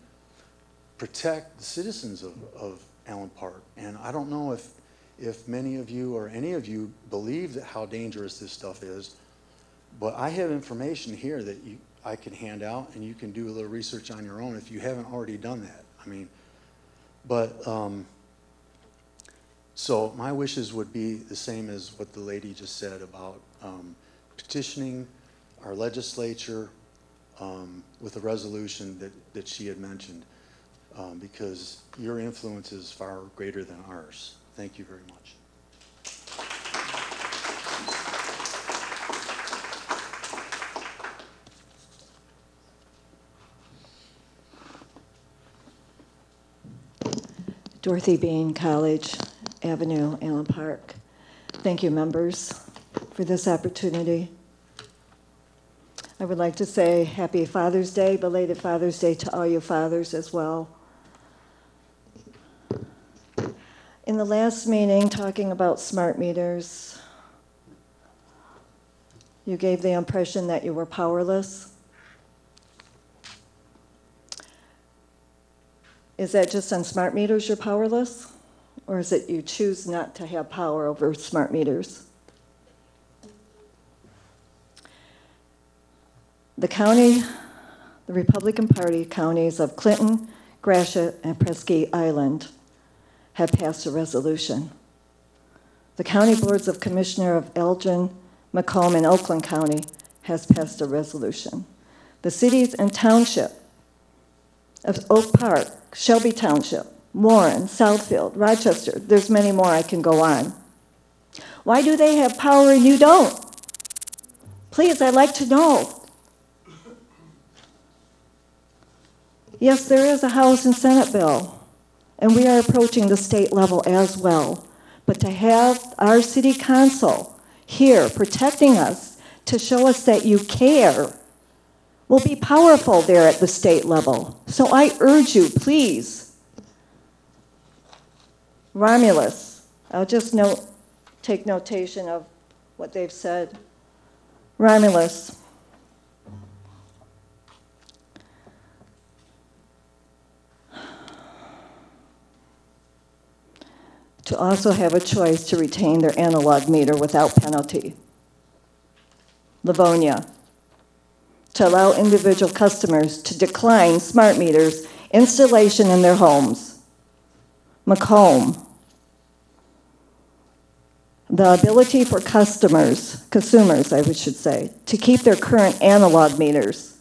protect the citizens of Allen Park. And I don't know if many of you or any of you believe that how dangerous this stuff is, but I have information here that I can hand out, and you can do a little research on your own if you haven't already done that. I mean, but so my wishes would be the same as what the lady just said about petitioning our legislature with a resolution that she had mentioned, because your influence is far greater than ours. Thank you very much. Dorothy Bain, College Avenue, Allen Park. Thank you, members, for this opportunity. I would like to say Happy Father's Day, belated Father's Day to all you fathers as well. In the last meeting, talking about smart meters, you gave the impression that you were powerless. Is that just on smart meters you're powerless? Or is it you choose not to have power over smart meters? The county, the Republican Party counties of Clinton, Gratiot, and Presque Island have passed a resolution. The county boards of commissioner of Elgin, Macomb, and Oakland County has passed a resolution. The cities and township of Oak Park, Shelby Township, Warren, Southfield, Rochester, there's many more, I can go on. Why do they have power and you don't? Please, I'd like to know. Yes, there is a House and Senate bill, and we are approaching the state level as well. But to have our city council here protecting us, to show us that you care, will be powerful there at the state level. So I urge you, please. Romulus, I'll just take notation of what they've said. Romulus. To also have a choice to retain their analog meter without penalty. Livonia. To allow individual customers to decline smart meters installation in their homes. Macomb. The ability for consumers, I should say, to keep their current analog meters.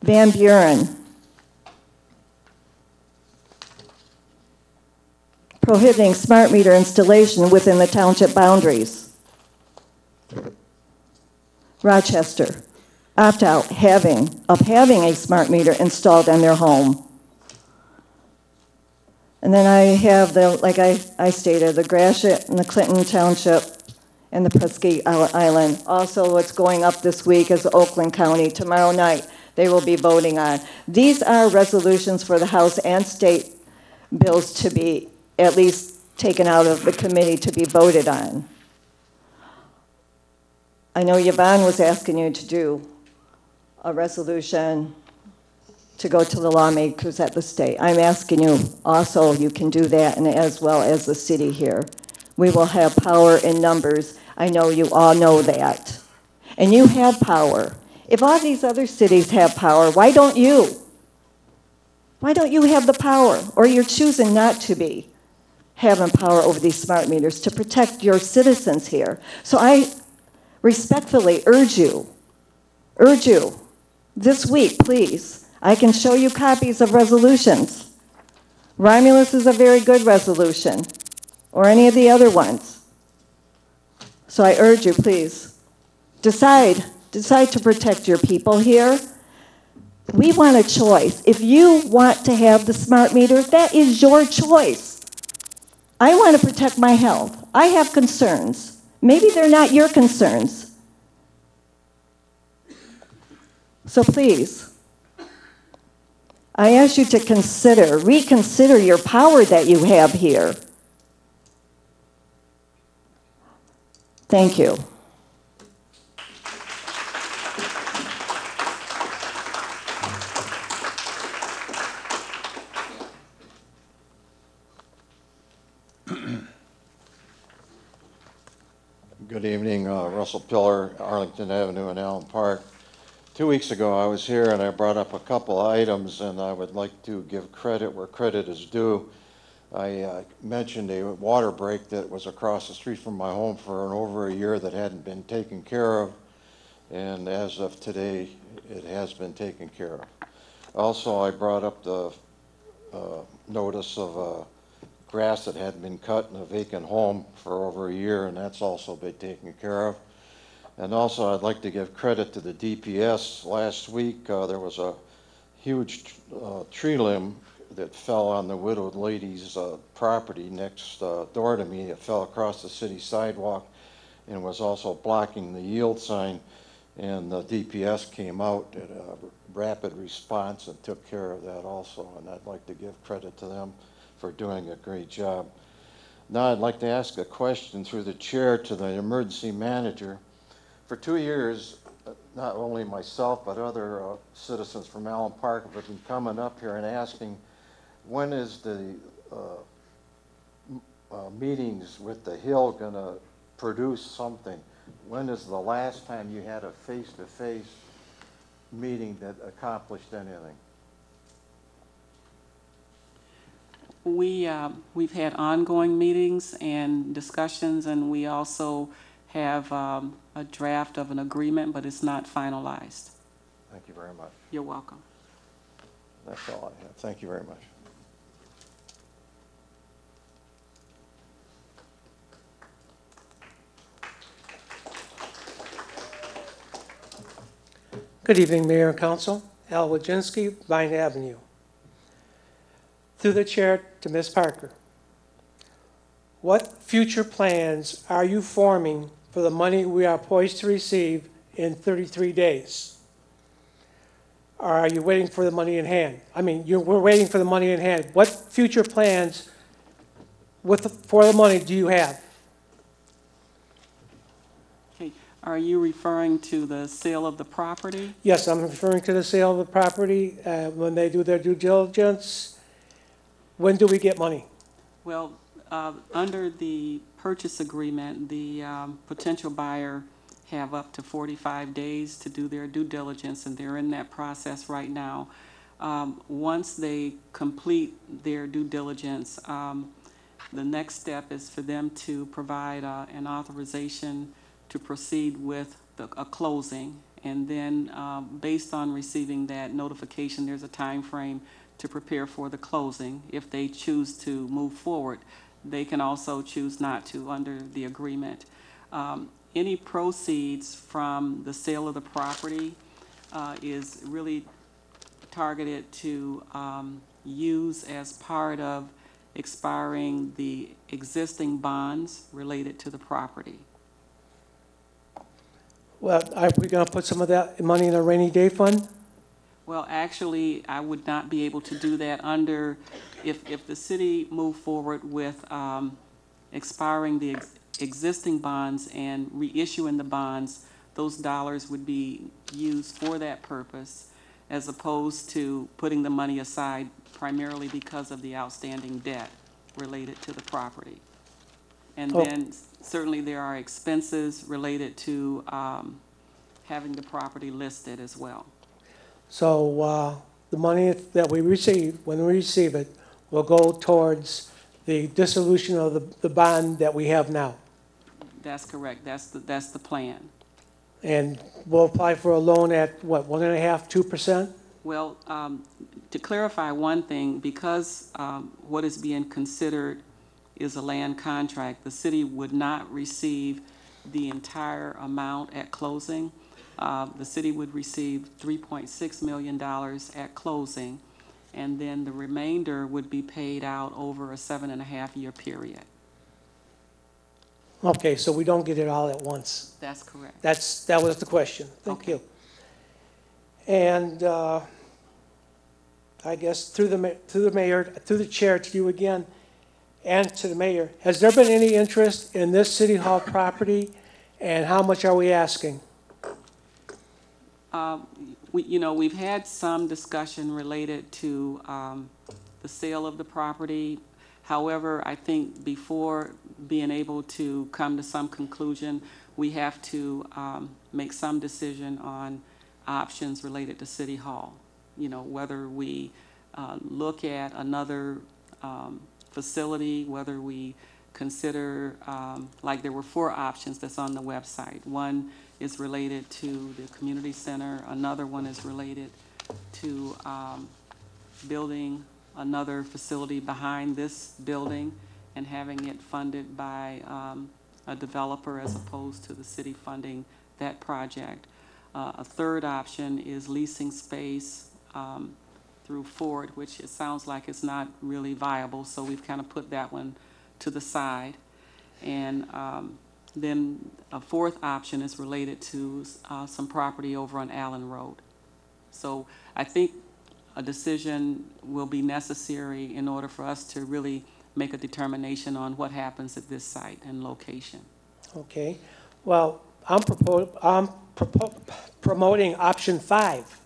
Van Buren. Prohibiting smart meter installation within the township boundaries. Rochester. Opt-out of having a smart meter installed in their home. And then I have like I stated, the Gratiot and the Clinton Township and the Presque Island. Also, what's going up this week is Oakland County. Tomorrow night, they will be voting on. These are resolutions for the House and state bills to be at least taken out of the committee to be voted on. I know Yvonne was asking you to do a resolution to go to the lawmakers at the state. I'm asking you also, you can do that, and as well as the city here. We will have power in numbers. I know you all know that. And you have power. If all these other cities have power, why don't you? Why don't you have the power? Or you're choosing not to be having power over these smart meters to protect your citizens here. So I respectfully urge you, this week, please. I can show you copies of resolutions. Romulus is a very good resolution, or any of the other ones. So I urge you, please, decide to protect your people here. We want a choice. If you want to have the smart meter, that is your choice. I want to protect my health. I have concerns. Maybe they're not your concerns. So please, I ask you to reconsider your power that you have here. Thank you. Good evening, Russell Pillar, Arlington Avenue in Allen Park. 2 weeks ago I was here and I brought up a couple items, and I would like to give credit where credit is due. I mentioned a water break that was across the street from my home for over a year that hadn't been taken care of, and as of today it has been taken care of. Also, I brought up the notice of grass that had been cut in a vacant home for over a year, and that's also been taken care of. And also, I'd like to give credit to the DPS. Last week, there was a huge tree limb that fell on the widowed lady's property next door to me. It fell across the city sidewalk and was also blocking the yield sign. And the DPS came out at a rapid response and took care of that also. And I'd like to give credit to them for doing a great job. Now I'd like to ask a question through the chair to the emergency manager. For 2 years, not only myself but other citizens from Allen Park have been coming up here and asking, when is the meetings with the Hill going to produce something? When is the last time you had a face-to-face meeting that accomplished anything? We've had ongoing meetings and discussions, and we also have a draft of an agreement, but it's not finalized. Thank you very much. You're welcome. That's all I have. Thank you very much. Good evening, Mayor and Council. Al Wojcinski, Vine Avenue. Through the chair to Ms. Parker. What future plans are you forming for the money we are poised to receive in 33 days? Or are you waiting for the money in hand? I mean, we're waiting for the money in hand. What future plans for the money do you have? Okay. Are you referring to the sale of the property? Yes, I'm referring to the sale of the property. When they do their due diligence, when do we get money? Well, under the purchase agreement, the potential buyer have up to 45 days to do their due diligence, and they're in that process right now. Once they complete their due diligence, the next step is for them to provide an authorization to proceed with a closing. And then based on receiving that notification, there's a time frame to prepare for the closing. If they choose to move forward, they can also choose not to under the agreement. Any proceeds from the sale of the property is really targeted to use as part of expiring the existing bonds related to the property. Well, are we going to put some of that money in a rainy day fund? Well, actually, I would not be able to do that under, if the city moved forward with expiring the existing bonds and reissuing the bonds, those dollars would be used for that purpose, as opposed to putting the money aside primarily because of the outstanding debt related to the property. And then certainly there are expenses related to having the property listed as well. So the money that we receive, when we receive it, will go towards the dissolution of the bond that we have now. That's correct. That's the plan. And we'll apply for a loan at what, 1.5%, 2%? Well, to clarify one thing, because what is being considered is a land contract, the city would not receive the entire amount at closing. The city would receive $3.6 million at closing, and then the remainder would be paid out over a 7.5-year period. Okay, so we don't get it all at once. That's correct. That was the question. Thank you. And I guess through the mayor, through the chair, to you again, and to the mayor, has there been any interest in this City Hall property, and how much are we asking? We've had some discussion related to the sale of the property. However, I think before being able to come to some conclusion, we have to make some decision on options related to City Hall. Whether we look at another facility, whether we consider, like there were 4 options that's on the website. One is related to the community center. Another one is related to building another facility behind this building and having it funded by a developer as opposed to the city funding that project. A third option is leasing space through Ford, which it sounds like it's not really viable, so we've kind of put that one to the side. And then a fourth option is related to some property over on Allen Road. So I think a decision will be necessary in order for us to really make a determination on what happens at this site and location. Okay. Well, I'm promoting option 5,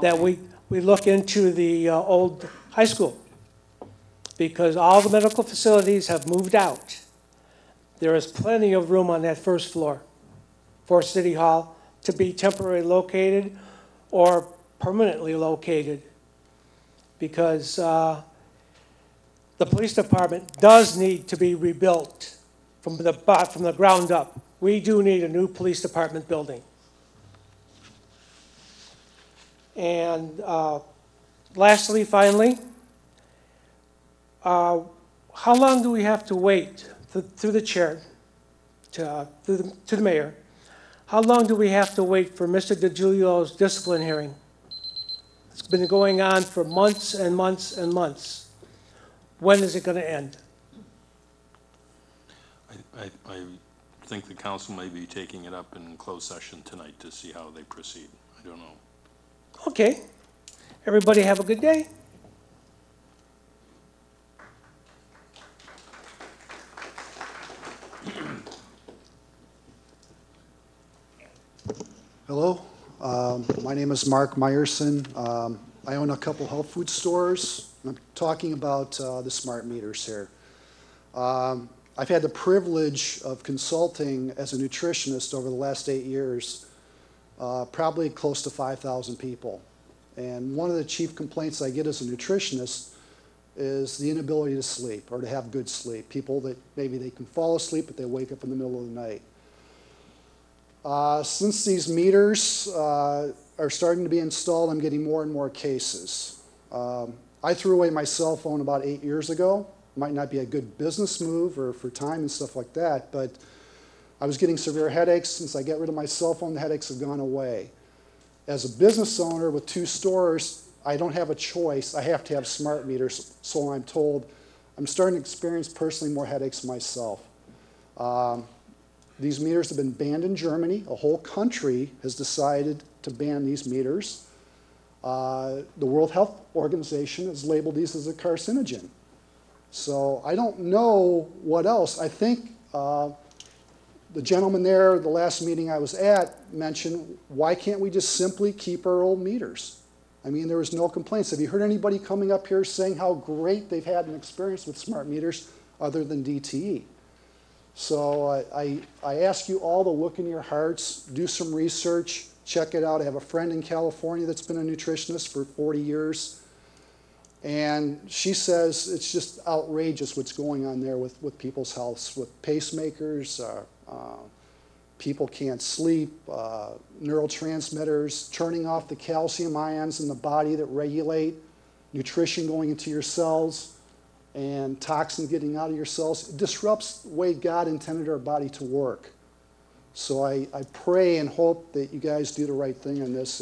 that we look into the old high school, because all the medical facilities have moved out. There is plenty of room on that first floor for City Hall to be temporarily located or permanently located, because the police department does need to be rebuilt from the ground up. We do need a new police department building. And lastly, finally, how long do we have to wait, through the chair, to the mayor, how long do we have to wait for Mr. DiGiulio's discipline hearing? It's been going on for months and months and months. When is it going to end? I think the council may be taking it up in closed session tonight to see how they proceed. I don't know. Okay. Everybody have a good day. Hello, my name is Mark Meyerson. I own a couple health food stores. I'm talking about the smart meters here. I've had the privilege of consulting as a nutritionist over the last 8 years, probably close to 5,000 people. And one of the chief complaints I get as a nutritionist is the inability to sleep or to have good sleep. People that maybe they can fall asleep, but they wake up in the middle of the night. Since these meters are starting to be installed, I'm getting more and more cases. I threw away my cell phone about 8 years ago. Might not be a good business move or for time and stuff like that, but I was getting severe headaches. Since I got rid of my cell phone, the headaches have gone away. As a business owner with 2 stores, I don't have a choice. I have to have smart meters, so I'm told. I'm starting to experience personally more headaches myself. These meters have been banned in Germany. A whole country has decided to ban these meters. The World Health Organization has labeled these as a carcinogen. So I don't know what else. I think the gentleman there, the last meeting I was at, mentioned, why can't we just simply keep our old meters? I mean, there was no complaints. Have you heard anybody coming up here saying how great they've had an experience with smart meters other than DTE? So I ask you all to look in your hearts, do some research, check it out. I have a friend in California that's been a nutritionist for 40 years. And she says it's just outrageous what's going on there with people's health, with pacemakers, people can't sleep, neurotransmitters, turning off the calcium ions in the body that regulate nutrition going into your cells, and toxins getting out of your cells. It disrupts the way God intended our body to work. So I pray and hope that you guys do the right thing on this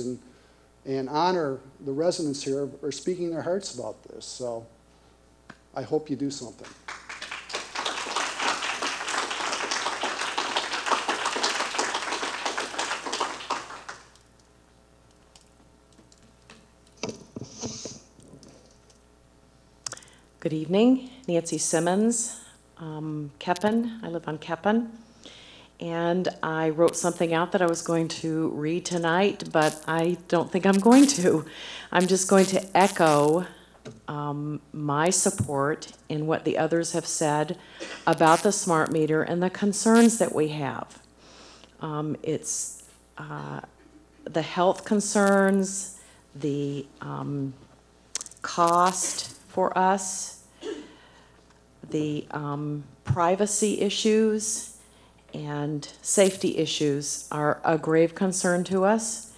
and honor the residents here are speaking their hearts about this. So I hope you do something. Good evening, Nancy Simmons, Keppen. I live on Keppen. And I wrote something out that I was going to read tonight, but I don't think I'm going to. I'm just going to echo my support in what the others have said about the smart meter and the concerns that we have. It's the health concerns, the cost for us, the privacy issues, and safety issues are a grave concern to us.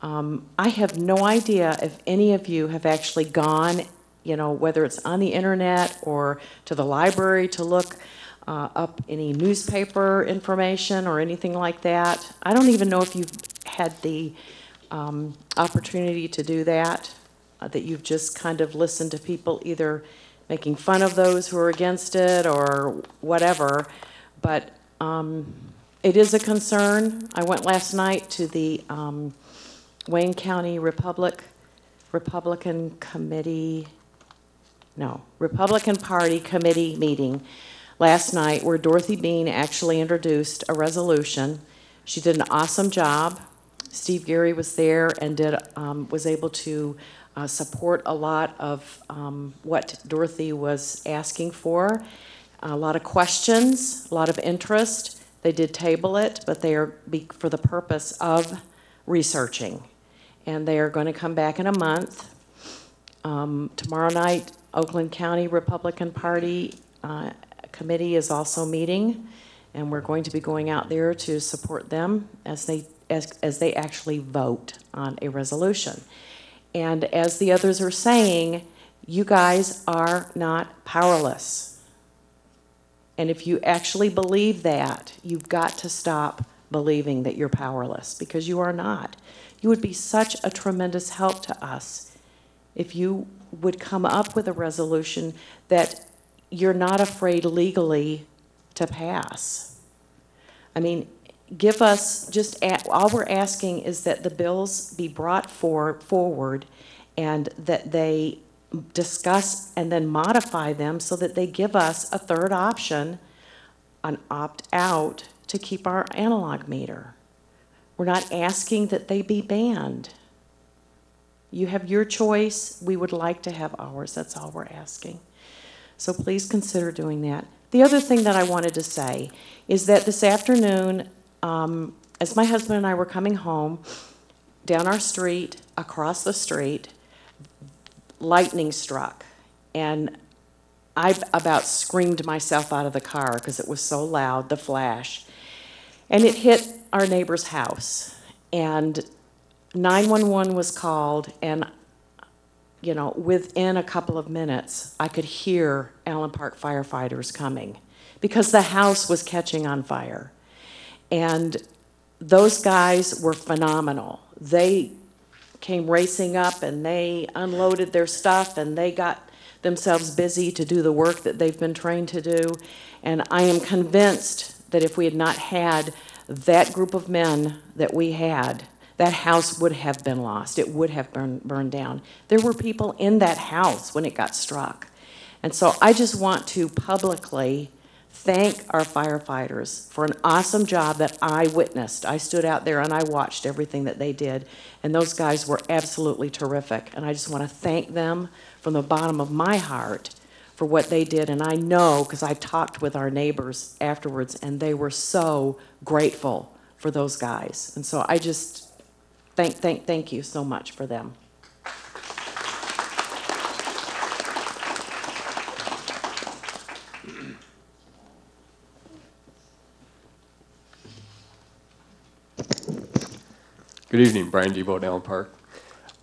I have no idea if any of you have actually gone, you know, whether it's on the internet or to the library to look up any newspaper information or anything like that. I don't even know if you've had the opportunity to do that, that you've just kind of listened to people either making fun of those who are against it or whatever, but it is a concern. I went last night to the Wayne County Republican Party Committee meeting last night where Dorothy Bean actually introduced a resolution. She did an awesome job. Steve Geary was there and was able to support a lot of what Dorothy was asking for. A lot of questions, a lot of interest. They did table it, but they are for the purpose of researching. And they are going to come back in a month. Tomorrow night, Oakland County Republican Party Committee is also meeting, and we're going to be going out there to support them as they actually vote on a resolution. And as the others are saying, you guys are not powerless. And if you actually believe that, you've got to stop believing that you're powerless, because you are not. You would be such a tremendous help to us if you would come up with a resolution that you're not afraid legally to pass. I mean, give us all we're asking is that the bills be brought forward and that they discuss and then modify them so that they give us a third option, an opt-out, to keep our analog meter. We're not asking that they be banned. You have your choice. We would like to have ours. That's all we're asking. So please consider doing that. The other thing that I wanted to say is that this afternoon, as my husband and I were coming home, down our street, across the street, lightning struck, and I about screamed myself out of the car because it was so loud, the flash. And it hit our neighbor's house, and 911 was called, and you know, within a couple of minutes, I could hear Allen Park firefighters coming because the house was catching on fire. And those guys were phenomenal. They came racing up and they unloaded their stuff and they got themselves busy to do the work that they've been trained to do. And I am convinced that if we had not had that group of men that we had, that house would have been lost. It would have burned down. There were people in that house when it got struck. And so I just want to publicly thank our firefighters for an awesome job that I witnessed. I stood out there and I watched everything that they did, and those guys were absolutely terrific. And I just want to thank them from the bottom of my heart for what they did. And I know, because I talked with our neighbors afterwards, and they were so grateful for those guys. And so I just thank you so much for them. Good evening, Brian Debo at Allen Park.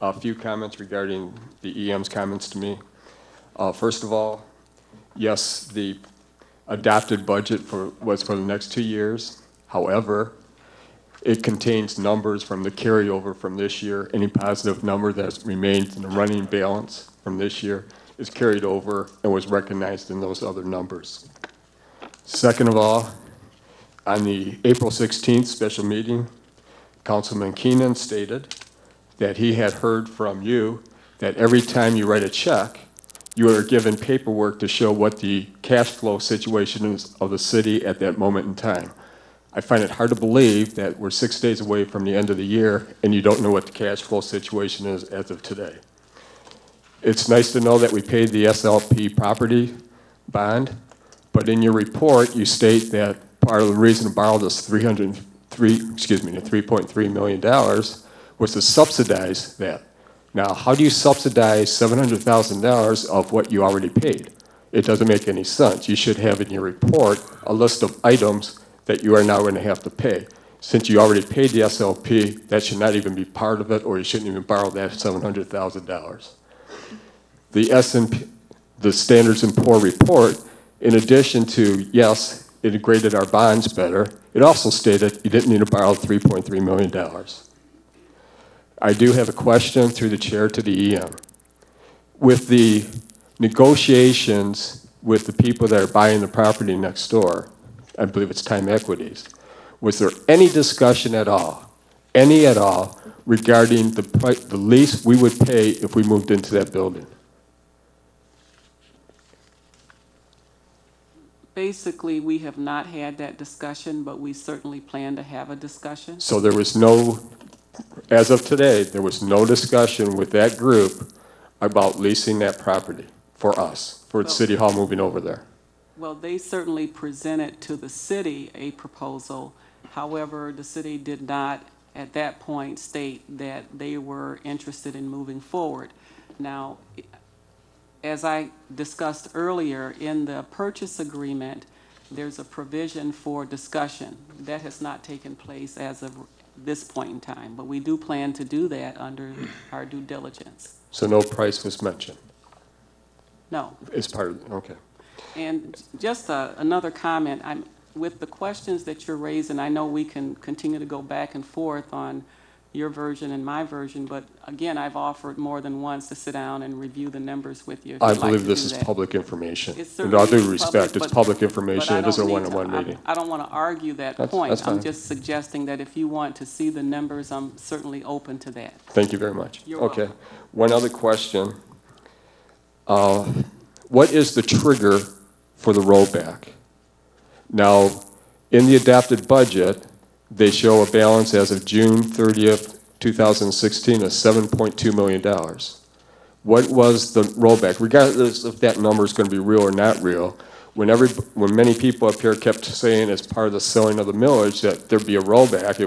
A few comments regarding the EM's comments to me. First of all, yes, the adopted budget was for the next 2 years. However, it contains numbers from the carryover from this year. Any positive number that remains in the running balance from this year is carried over and was recognized in those other numbers. Second of all, on the April 16th special meeting, Councilman Keenan stated that he had heard from you that every time you write a check, you are given paperwork to show what the cash flow situation is of the city at that moment in time. I find it hard to believe that we're 6 days away from the end of the year and you don't know what the cash flow situation is as of today. It's nice to know that we paid the SLP property bond, but in your report you state that part of the reason to borrow this $3.3 million was to subsidize that. Now, how do you subsidize $700,000 of what you already paid? It doesn't make any sense. You should have in your report a list of items that you are now going to have to pay. Since you already paid the SLP, that should not even be part of it, or you shouldn't even borrow that $700,000. The S&P, the Standards & Poor report, in addition to, yes, it graded our bonds better, it also stated you didn't need to borrow $3.3 million. I do have a question through the chair to the EM. With the negotiations with the people that are buying the property next door, I believe it's Time Equities, was there any discussion at all, any at all, regarding the lease we would pay if we moved into that building? Basically, we have not had that discussion, but we certainly plan to have a discussion. So there was no, as of today, there was no discussion with that group about leasing that property for us, for City Hall moving over there. Well, they certainly presented to the city a proposal. However, the city did not at that point state that they were interested in moving forward. Now, as I discussed earlier, in the purchase agreement, there's a provision for discussion. That has not taken place as of this point in time, but we do plan to do that under our due diligence. So no price was mentioned? No. It's part of, okay. And just another comment, with the questions that you're raising, I know we can continue to go back and forth on your version and my version, but again, I've offered more than once to sit down and review the numbers with you. I believe this is public information. In all due respect, it's public information. It isn't a one-on-one meeting. I don't want to argue that point. That's fine. I'm just suggesting that if you want to see the numbers, I'm certainly open to that. Thank you very much. You're welcome. One other question. What is the trigger for the rollback? Now, in the adopted budget, they show a balance as of June 30th, 2016 of $7.2 million. What was the rollback? Regardless if that number is going to be real or not real, when many people up here kept saying as part of the selling of the millage that there'd be a rollback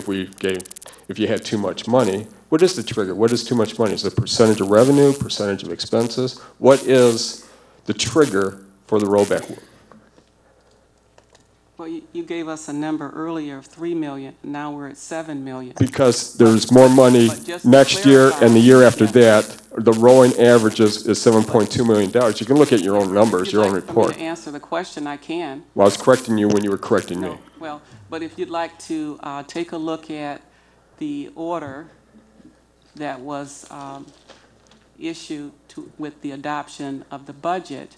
if you had too much money, what is the trigger? What is too much money? Is it a percentage of revenue, percentage of expenses? What is the trigger for the rollback? Well, you gave us a number earlier of $3 million. Now we're at $7 million. Because there's more money next year and the year after that. The rolling average is $7.2 million. You can look at your own numbers, your own report. To answer the question, I can. Well, I was correcting you when you were correcting me. Well, but if you'd like to take a look at the order that was issued with the adoption of the budget,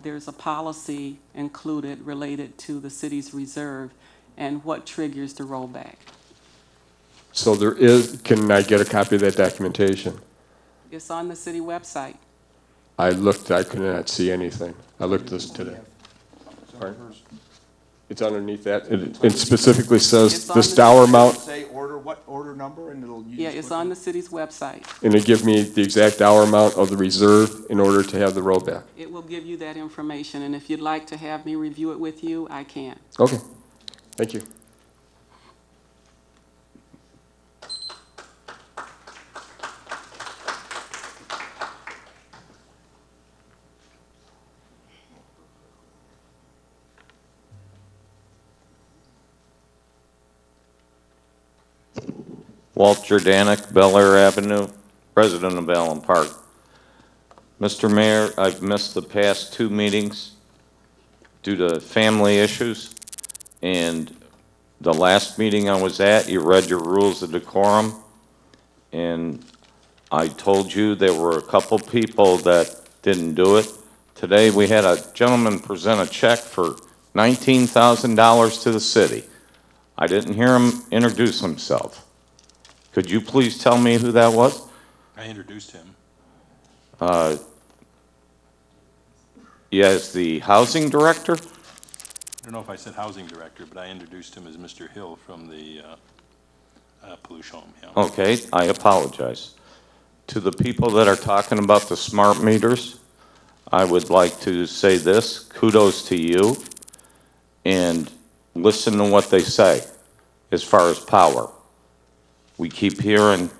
there's a policy included related to the city's reserve and what triggers the rollback. So there is, can I get a copy of that documentation? It's on the city website. I looked, I could not see anything. I looked this today. Pardon? It's underneath that. It specifically says this dollar amount. Say order, what order number, and it'll use. Yeah, it's on the city's website. And it give me the exact dollar amount of the reserve in order to have the road back. It will give you that information, and if you'd like to have me review it with you, I can. Okay, thank you. Walt Jordanik, Bel Air Avenue, resident of Allen Park. Mr. Mayor, I've missed the past 2 meetings due to family issues, and the last meeting I was at, you read your rules of decorum, and I told you there were a couple people that didn't do it. Today we had a gentleman present a check for $19,000 to the city. I didn't hear him introduce himself. Could you please tell me who that was? I introduced him. Yes, the housing director? I don't know if I said housing director, but I introduced him as Mr. Hill from the pollution. Yeah. Okay, I apologize. To the people that are talking about the smart meters, I would like to say this, kudos to you, and listen to what they say as far as power. We keep hearing,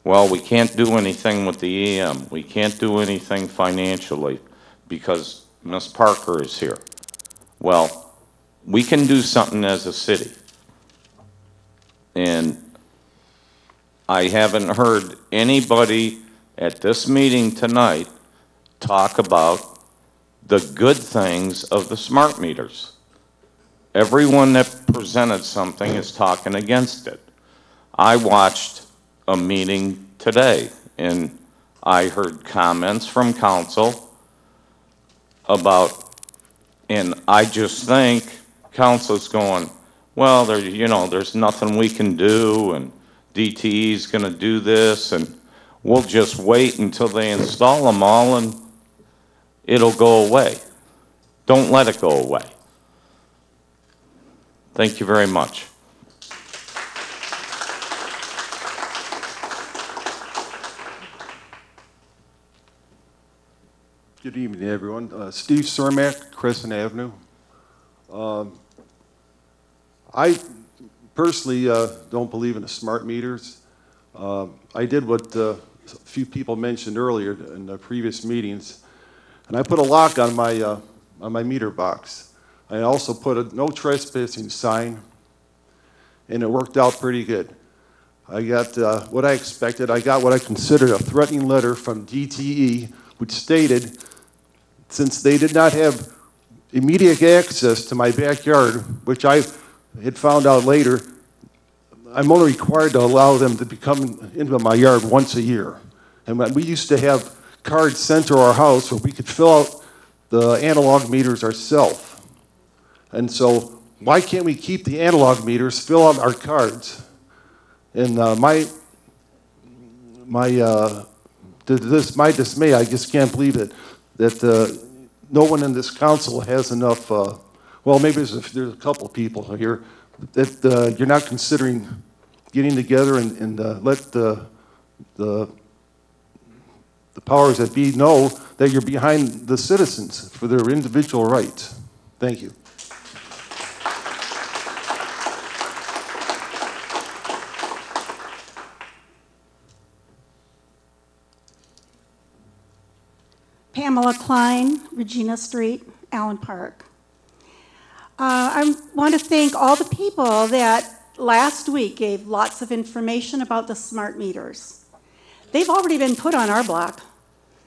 well, we can't do anything with the EM. We can't do anything financially because Ms. Parker is here. Well, we can do something as a city. And I haven't heard anybody at this meeting tonight talk about the good things of the smart meters. Everyone that presented something is talking against it. I watched a meeting today, and I heard comments from council about, and I just think council's going, well, there's nothing we can do, and DTE's going to do this, and we'll just wait until they install them all, and it'll go away. Don't let it go away. Thank you very much. Good evening, everyone. Steve Cermak, Crescent Avenue. I personally don't believe in the smart meters. I did what a few people mentioned earlier in the previous meetings, and I put a lock on my meter box. I also put a no trespassing sign, and it worked out pretty good. I got what I expected. I got what I considered a threatening letter from DTE, which stated, since they did not have immediate access to my backyard, which I had found out later, I'm only required to allow them to come into my yard once a year. And we used to have cards sent to our house where we could fill out the analog meters ourselves. And so why can't we keep the analog meters, fill out our cards? And my dismay, I just can't believe it, that no one in this council has enough, well, maybe there's a couple people here, that you're not considering getting together and let the powers that be know that you're behind the citizens for their individual rights. Thank you. Pamela Klein, Regina Street, Allen Park. I want to thank all the people that last week gave lots of information about the smart meters. They've already been put on our block.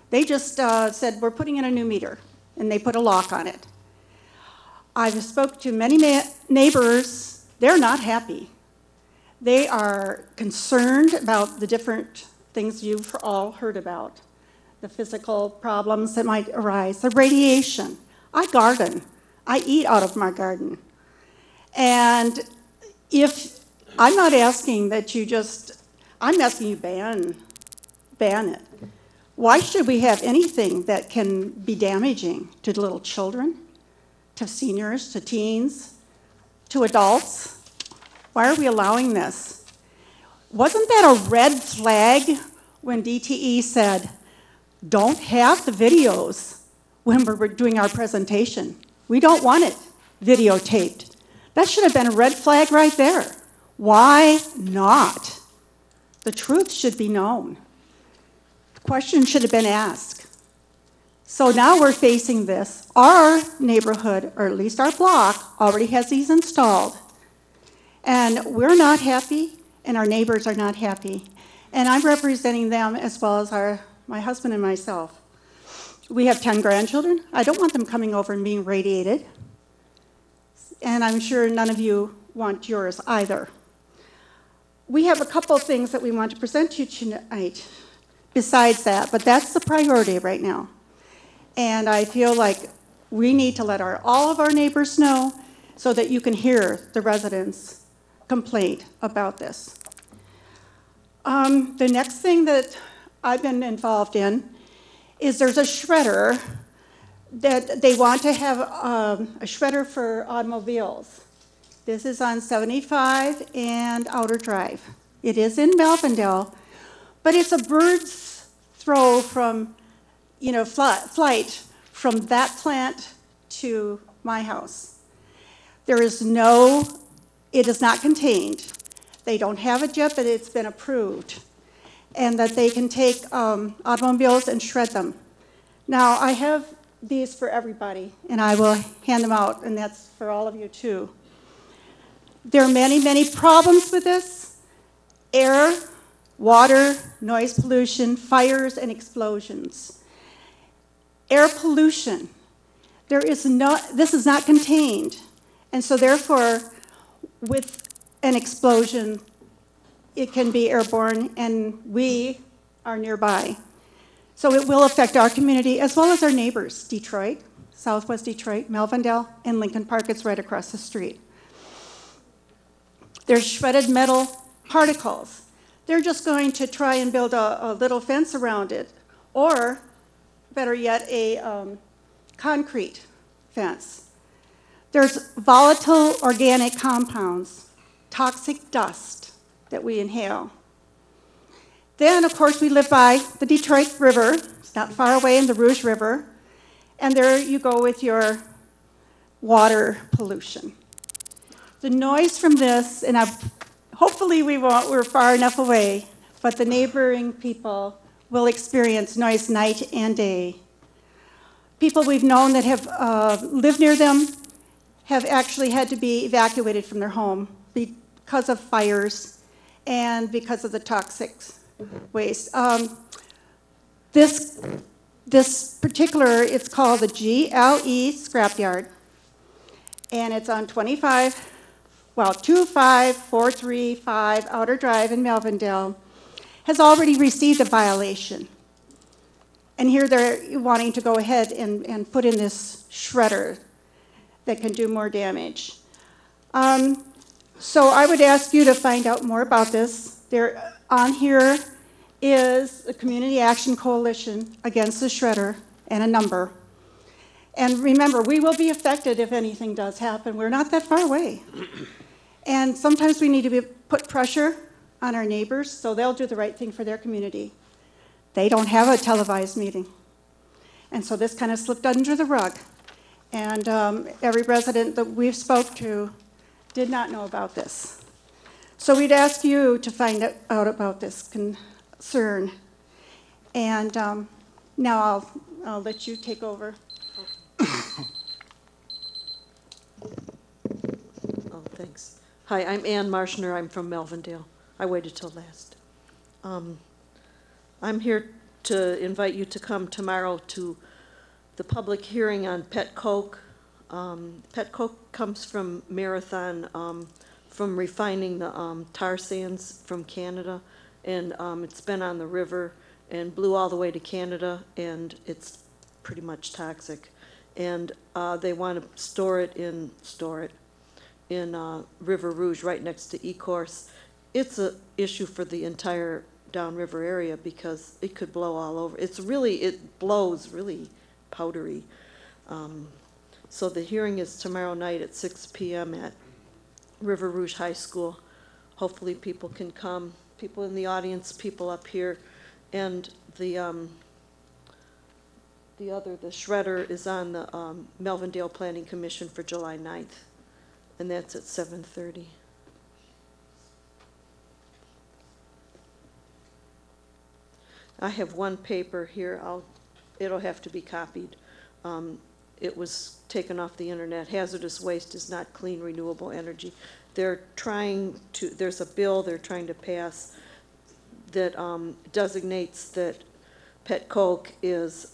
They just said, we're putting in a new meter, and they put a lock on it. I've spoke to many neighbors. They're not happy. They are concerned about the different things you've all heard about, the physical problems that might arise, the radiation. I garden. I eat out of my garden. And if I'm not asking that you just, I'm asking you ban it. Why should we have anything that can be damaging to little children, to seniors, to teens, to adults? Why are we allowing this? Wasn't that a red flag when DTE said, don't have the videos when we're doing our presentation? We don't want it videotaped. That should have been a red flag right there. Why not? The truth should be known. The question should have been asked. So now we're facing this. Our neighborhood, or at least our block, already has these installed. And we're not happy, and our neighbors are not happy. And I'm representing them as well as my husband and myself. We have 10 grandchildren. I don't want them coming over and being radiated. And I'm sure none of you want yours either. We have a couple of things that we want to present to you tonight besides that, but that's the priority right now. And I feel like we need to let all of our neighbors know so that you can hear the residents' complaint about this. The next thing that I've been involved in is there's a shredder that they want to have a shredder for automobiles. This is on 75 and Outer Drive. It is in Melvindale, but it's a bird's throw from, flight from that plant to my house. It is not contained. They don't have it yet, but it's been approved. And that they can take automobiles and shred them. Now, I have these for everybody, and I will hand them out, and that's for all of you too. There are many, many problems with this. Air, water, noise pollution, fires, and explosions. Air pollution. This is not contained. And so therefore, with an explosion, it can be airborne, and we are nearby. So it will affect our community as well as our neighbors, Detroit, Southwest Detroit, Melvindale, and Lincoln Park. It's right across the street. There's shredded metal particles. They're just going to try and build a little fence around it, or better yet, a concrete fence. There's volatile organic compounds, toxic dust that we inhale. Then, of course, we live by the Detroit River. It's not far away in the Rouge River. And there you go with your water pollution. The noise from this, and hopefully we're far enough away, but the neighboring people will experience noise night and day. People we've known that have lived near them have actually had to be evacuated from their home because of fires and because of the toxic waste. This particular, it's called the GLE Scrapyard, and it's on 25435 Outer Drive in Melvindale, has already received a violation. And here they're wanting to go ahead and put in this shredder that can do more damage. So I would ask you to find out more about this. There, on here is the Community Action Coalition Against the Shredder and a number. And remember, we will be affected if anything does happen. We're not that far away. And sometimes we need to put pressure on our neighbors so they'll do the right thing for their community. They don't have a televised meeting. And so this kind of slipped under the rug. And every resident that we've spoke to did not know about this. So we'd ask you to find out about this concern. And now I'll let you take over. Oh, thanks. Hi, I'm Ann Marshner. I'm from Melvindale. I waited till last. I'm here to invite you to come tomorrow to the public hearing on pet coke. Pet coke comes from Marathon, from refining the tar sands from Canada, and it's been on the river and blew all the way to Canada, and it's pretty much toxic. And they want to store it. in River Rouge, right next to Ecorse. It's a issue for the entire downriver area because it could blow all over. It blows really powdery. So the hearing is tomorrow night at 6 p.m. at River Rouge High School. Hopefully people can come, people in the audience, people up here. And the shredder is on the Melvindale Planning Commission for July 9th, and that's at 7:30. I have one paper here. It'll have to be copied. It was taken off the internet. Hazardous waste is not clean, renewable energy. There's a bill they're trying to pass that designates that pet coke is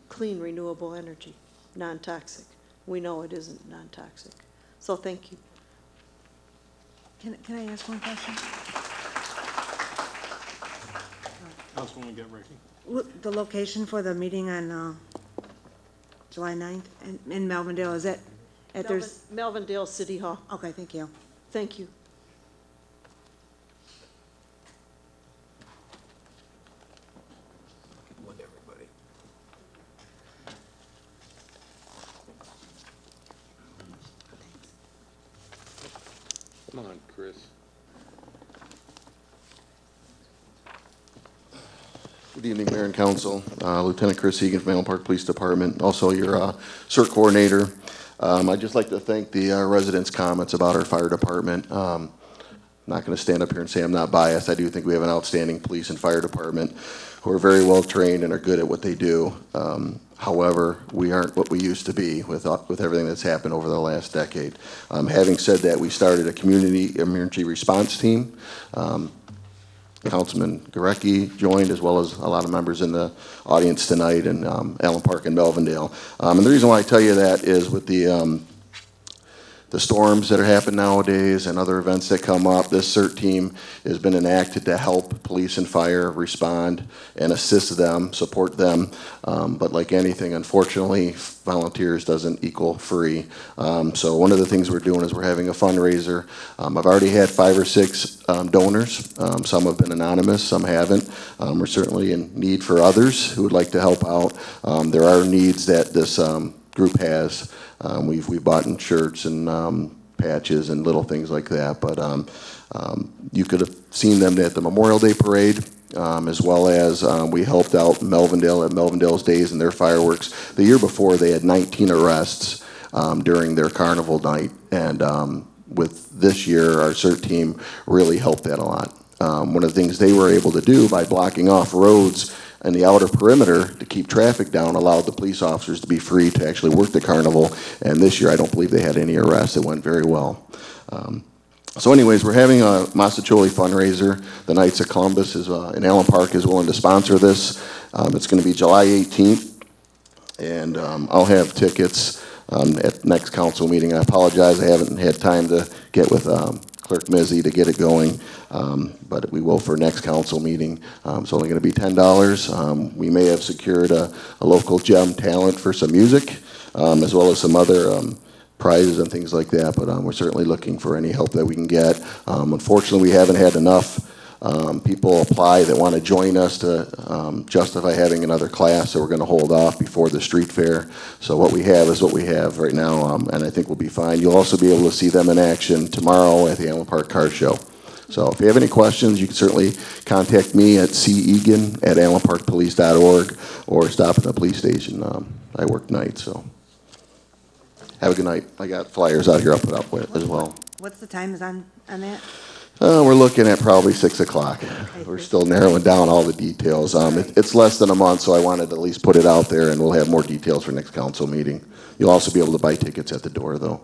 clean, renewable energy, non-toxic. We know it isn't non-toxic. So thank you. Can I ask one question? Councilwoman Get Ricky. The location for the meeting on July 9th in Melvindale, is it at Melvindale City Hall. Okay, thank you. Thank you. Come on, Chris. Good evening, Mayor and Council. Lieutenant Chris Egan from Allen Park Police Department, also your CERT coordinator. I'd just like to thank the residents' comments about our fire department. I'm not going to stand up here and say I'm not biased. I do think we have an outstanding police and fire department who are very well trained and are good at what they do. However, we aren't what we used to be with everything that's happened over the last decade. Having said that, we started a community emergency response team. Councilman Gurecki joined, as well as a lot of members in the audience tonight in Allen Park and Melvindale. And the reason why I tell you that is with the storms that are happening nowadays and other events that come up, this CERT team has been enacted to help police and fire respond and assist them, support them. But like anything, unfortunately, volunteers doesn't equal free. So one of the things we're doing is we're having a fundraiser. I've already had 5 or 6 donors. Some have been anonymous, some haven't. We're certainly in need for others who would like to help out. There are needs that this group has. We've bought in shirts and patches and little things like that, but you could have seen them at the Memorial Day Parade, as well as we helped out Melvindale at Melvindale's Days and their fireworks. The year before, they had 19 arrests during their carnival night, and with this year, our CERT team really helped that a lot. One of the things they were able to do by blocking off roads and the outer perimeter to keep traffic down allowed the police officers to be free to actually work the carnival. And this year, I don't believe they had any arrests. It went very well. So anyways, we're having a Massachusetts fundraiser. The Knights of Columbus in Allen Park is willing to sponsor this. It's going to be July 18th. And I'll have tickets at next council meeting. I apologize, I haven't had time to get with Clerk Mizzy to get it going, but we will for next council meeting. It's only going to be $10. We may have secured a local gem talent for some music, as well as some other prizes and things like that, but we're certainly looking for any help that we can get. Unfortunately, we haven't had enough people apply that want to join us to justify having another class, so we're going to hold off before the street fair. So what we have is what we have right now, and I think we'll be fine. You'll also be able to see them in action tomorrow at the Allen Park Car Show. So if you have any questions, you can certainly contact me at cegan@allenparkpolice.org or stop at the police station. I work nights, so have a good night. I got flyers out here I'll put up with as well. What's the time is on that? We're looking at probably 6 o'clock. We're still narrowing down all the details. It's less than a month, so I wanted to at least put it out there, and we'll have more details for next council meeting. You'll also be able to buy tickets at the door, though.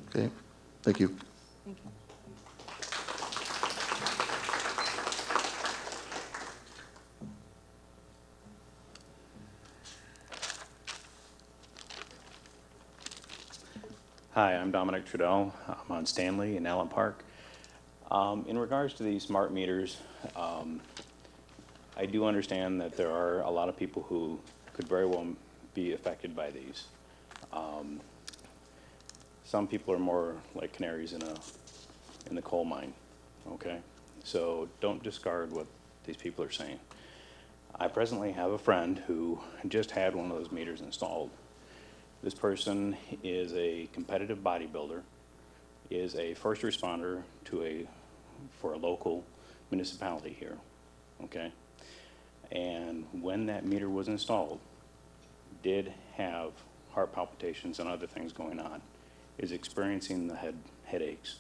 Okay, thank you. Thank you. Hi, I'm Dominic Trudell. I'm on Stanley in Allen Park. In regards to these smart meters, I do understand that there are a lot of people who could very well be affected by these. some people are more like canaries in the coal mine, okay? So don't discard what these people are saying. I presently have a friend who just had one of those meters installed. This person is a competitive bodybuilder, is a first responder for a local municipality here, okay? And when that meter was installed, did have heart palpitations and other things going on, is experiencing the headaches,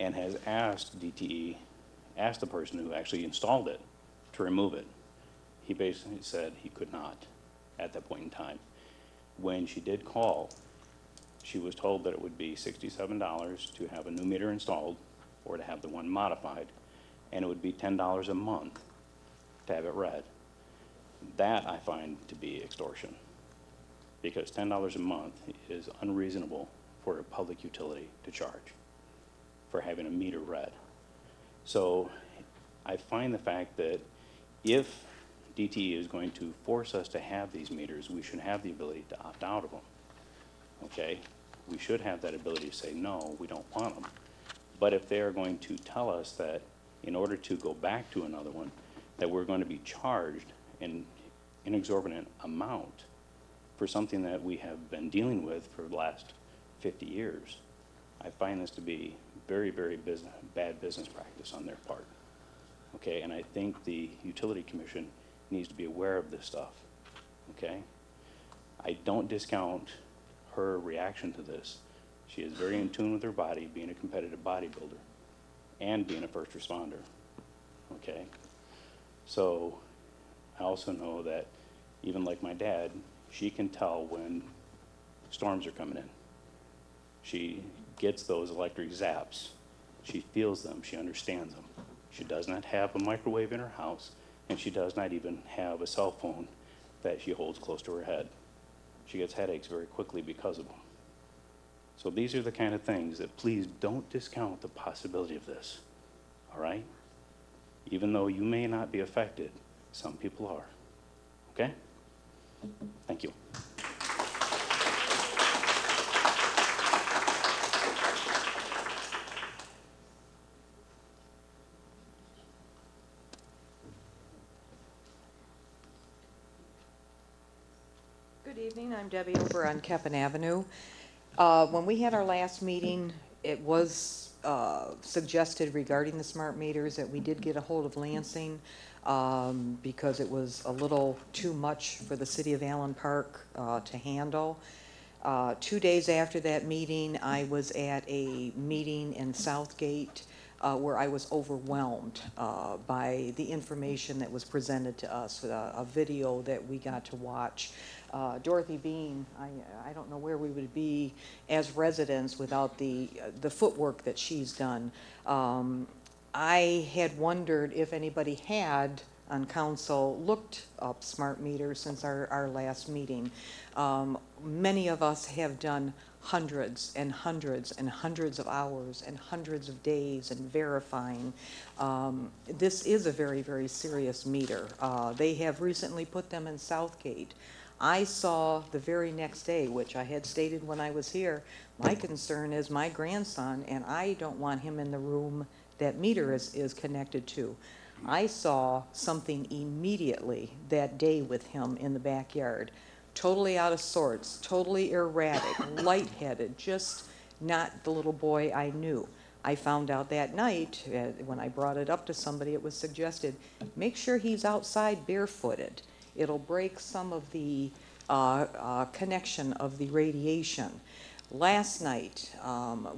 and has asked DTE, asked the person who actually installed it to remove it. He basically said he could not at that point in time. When she did call, she was told that it would be $67 to have a new meter installed or to have the one modified, and it would be $10 a month to have it read. That I find to be extortion, because $10 a month is unreasonable for a public utility to charge for having a meter read. So I find the fact that if DTE is going to force us to have these meters, we should have the ability to opt out of them, okay? We should have that ability to say, no, we don't want them. But if they are going to tell us that in order to go back to another one, that we're going to be charged an exorbitant amount for something that we have been dealing with for the last 50 years, I find this to be very, very bad business practice on their part, okay? And I think the Utility Commission needs to be aware of this stuff, okay? I don't discount her reaction to this. She is very in tune with her body, being a competitive bodybuilder and being a first responder, okay? So I also know that even like my dad, she can tell when storms are coming in. She gets those electric zaps. She feels them, she understands them. She does not have a microwave in her house, and she does not even have a cell phone that she holds close to her head. She gets headaches very quickly because of them. So these are the kind of things that, please don't discount the possibility of this, all right? Even though you may not be affected, some people are, okay? Thank you. Good evening, I'm Debbie over on Keppen Avenue. When we had our last meeting, it was suggested regarding the smart meters that we did get a hold of Lansing because it was a little too much for the city of Allen Park to handle. 2 days after that meeting, I was at a meeting in Southgate where I was overwhelmed by the information that was presented to us, a video that we got to watch. Dorothy Bean, I don't know where we would be as residents without the footwork that she's done. I had wondered if anybody had on council looked up smart meters since our last meeting. Many of us have done hundreds and hundreds and hundreds of hours and hundreds of days in verifying. This is a very, very serious meter. They have recently put them in Southgate. I saw the very next day, which I had stated when I was here, my concern is my grandson, and I don't want him in the room that meter is connected to. I saw something immediately that day with him in the backyard, totally out of sorts, totally erratic, lightheaded, just not the little boy I knew. I found out that night, when I brought it up to somebody, it was suggested, make sure he's outside barefooted. It'll break some of the connection of the radiation. Last night,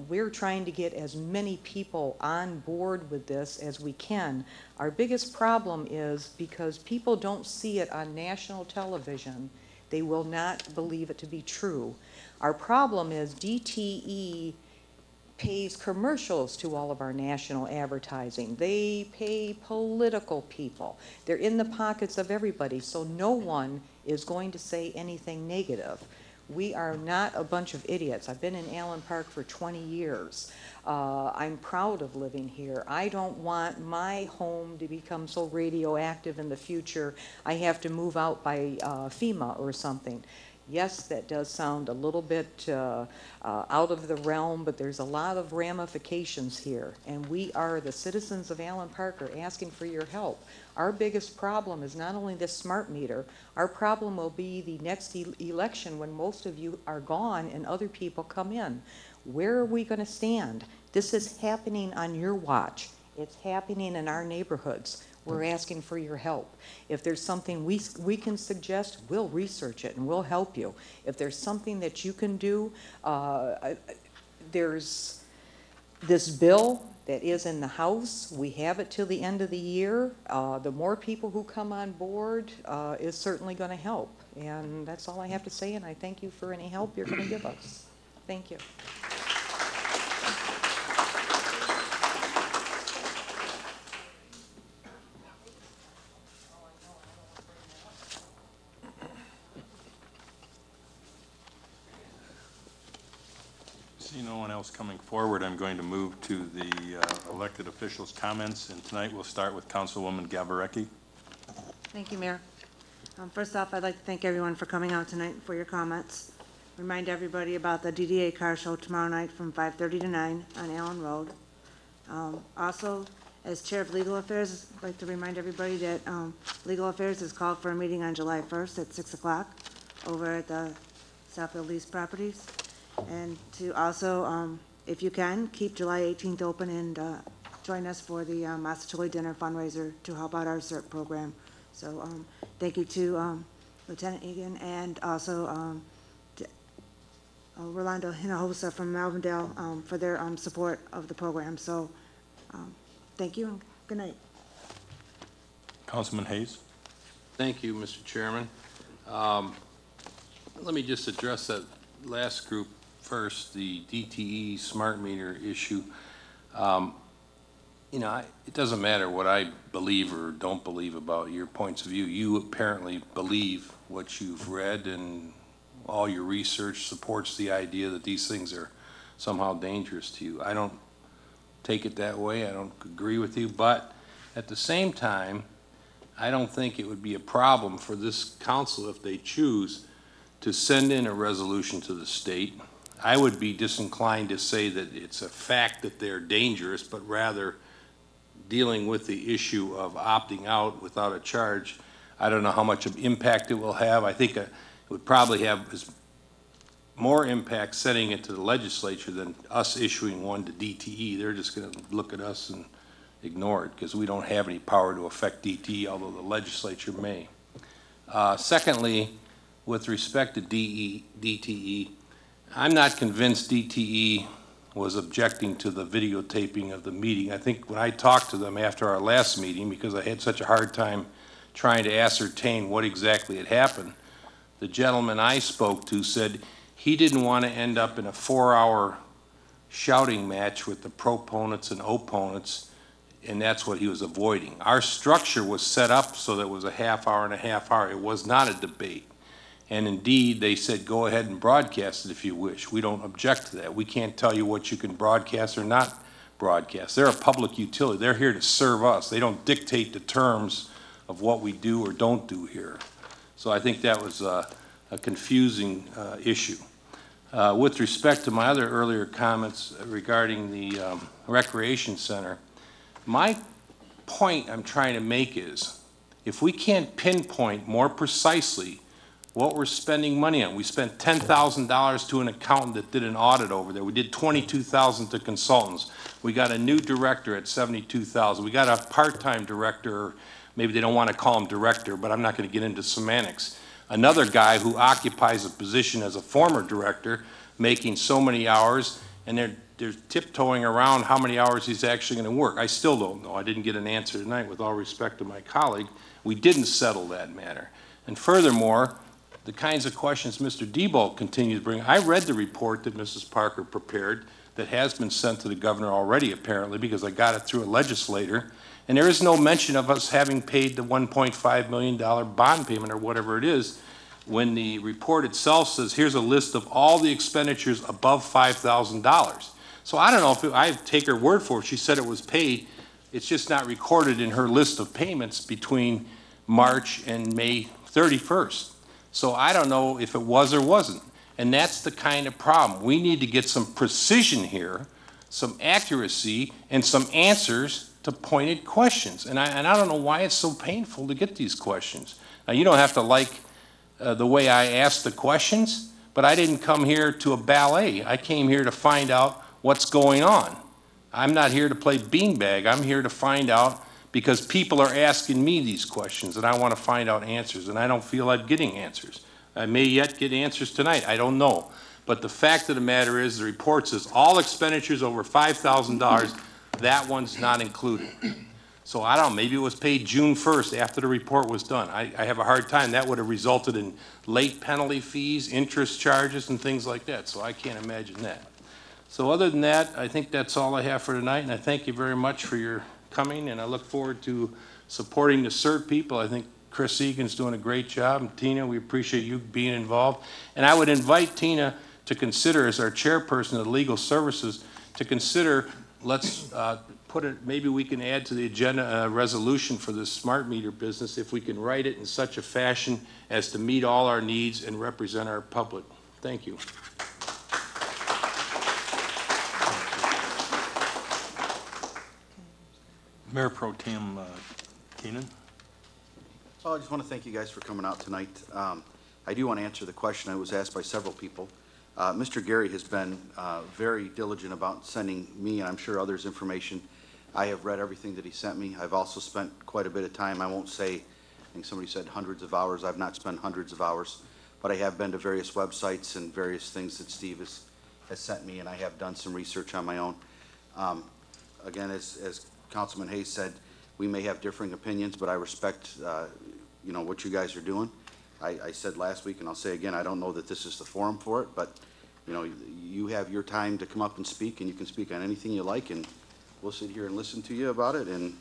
we're trying to get as many people on board with this as we can. Our biggest problem is because people don't see it on national television, they will not believe it to be true. Our problem is DTE pays commercials to all of our national advertising. They pay political people. They're in the pockets of everybody, so no one is going to say anything negative. We are not a bunch of idiots. I've been in Allen Park for 20 years. I'm proud of living here. I don't want my home to become so radioactive in the future I have to move out by FEMA or something. Yes, that does sound a little bit out of the realm, but there's a lot of ramifications here. And we are, the citizens of Allen Park, are asking for your help. Our biggest problem is not only this smart meter, our problem will be the next election when most of you are gone and other people come in. Where are we going to stand? This is happening on your watch. It's happening in our neighborhoods. We're asking for your help. If there's something we can suggest, we'll research it and we'll help you. If there's something that you can do, there's this bill that is in the House. We have it till the end of the year. The more people who come on board is certainly going to help. And that's all I have to say, and I thank you for any help you're going to give us. Thank you. See no one else coming forward, I'm going to move to the elected officials' comments, and tonight we'll start with Councilwoman Gawarecki. Thank you, Mayor. First off, I'd like to thank everyone for coming out tonight for your comments. Remind everybody about the DDA car show tomorrow night from 5:30 to 9 on Allen Road. Also, as Chair of Legal Affairs, I'd like to remind everybody that Legal Affairs is called for a meeting on July 1st at 6 o'clock over at the Southfield Lease Properties. And to also, if you can, keep July 18th open and join us for the Massachusetts Dinner fundraiser to help out our CERT program. So thank you to Lieutenant Egan and also Rolando Hinojosa from Malvindale for their support of the program. So thank you and good night. Councilman Hayes. Thank you, Mr. Chairman. Let me just address that last group first, the DTE smart meter issue. You know, it doesn't matter what I believe or don't believe about your points of view. You apparently believe what you've read, and all your research supports the idea that these things are somehow dangerous to you. I don't take it that way. I don't agree with you. But at the same time, I don't think it would be a problem for this council, if they choose, to send in a resolution to the state. I would be disinclined to say that it's a fact that they're dangerous, but rather dealing with the issue of opting out without a charge. I don't know how much of impact it will have. I think it would probably have more impact sending it to the legislature than us issuing one to DTE. They're just going to look at us and ignore it because we don't have any power to affect DTE, although the legislature may. Secondly, with respect to DTE, I'm not convinced DTE was objecting to the videotaping of the meeting. I think when I talked to them after our last meeting, because I had such a hard time trying to ascertain what exactly had happened, the gentleman I spoke to said he didn't want to end up in a 4-hour shouting match with the proponents and opponents, and that's what he was avoiding. Our structure was set up so that it was a half hour and a half hour. It was not a debate. And indeed, they said, go ahead and broadcast it if you wish. We don't object to that. We can't tell you what you can broadcast or not broadcast. They're a public utility. They're here to serve us. They don't dictate the terms of what we do or don't do here. So I think that was a confusing issue. With respect to my other earlier comments regarding the recreation center, my point I'm trying to make is, if we can't pinpoint more precisely what we're spending money on. We spent $10,000 to an accountant that did an audit over there. We did $22,000 to consultants. We got a new director at $72,000. We got a part-time director, maybe they don't want to call him director, but I'm not going to get into semantics. Another guy who occupies a position as a former director, making so many hours, and they're tiptoeing around how many hours he's actually going to work. I still don't know. I didn't get an answer tonight, with all respect to my colleague. We didn't settle that matter. And furthermore, the kinds of questions Mr. Diebold continues to bring. I read the report that Mrs. Parker prepared that has been sent to the governor already, apparently, because I got it through a legislator, and there is no mention of us having paid the $1.5 million bond payment or whatever it is, when the report itself says, here's a list of all the expenditures above $5,000. So I don't know if I take her word for it. She said it was paid. It's just not recorded in her list of payments between March and May 31st. So I don't know if it was or wasn't. And that's the kind of problem. We need to get some precision here, some accuracy, and some answers to pointed questions. And I don't know why it's so painful to get these questions. Now, you don't have to like the way I ask the questions, but I didn't come here to a ballet. I came here to find out what's going on. I'm not here to play beanbag. I'm here to find out because people are asking me these questions, and I want to find out answers, and I don't feel I'm getting answers. I may yet get answers tonight. I don't know. But the fact of the matter is, the report says all expenditures over $5,000, that one's not included. So I don't know, maybe it was paid June 1st after the report was done. I have a hard time. That would have resulted in late penalty fees, interest charges, and things like that. So I can't imagine that. So other than that, I think that's all I have for tonight, and I thank you very much for your coming, and I look forward to supporting the CERT people. I think Chris Egan's doing a great job, and Tina, we appreciate you being involved. And I would invite Tina to consider, as our chairperson of Legal Services, to consider, let's put it, maybe we can add to the agenda a resolution for the smart meter business if we can write it in such a fashion as to meet all our needs and represent our public. Thank you. Mayor Pro Tem Keenan. Well, I just want to thank you guys for coming out tonight. I do want to answer the question I was asked by several people. Mr. Gary has been very diligent about sending me, and I'm sure others, information. I have read everything that he sent me. I've also spent quite a bit of time. I won't say, I think somebody said hundreds of hours. I've not spent hundreds of hours, but I have been to various websites and various things that Steve has sent me, and I have done some research on my own. Again, as Councilman Hayes said, we may have differing opinions, but I respect you know, what you guys are doing. I said last week, and I'll say again, I don't know that this is the forum for it, but you know, you have your time to come up and speak, and you can speak on anything you like, and we'll sit here and listen to you about it, and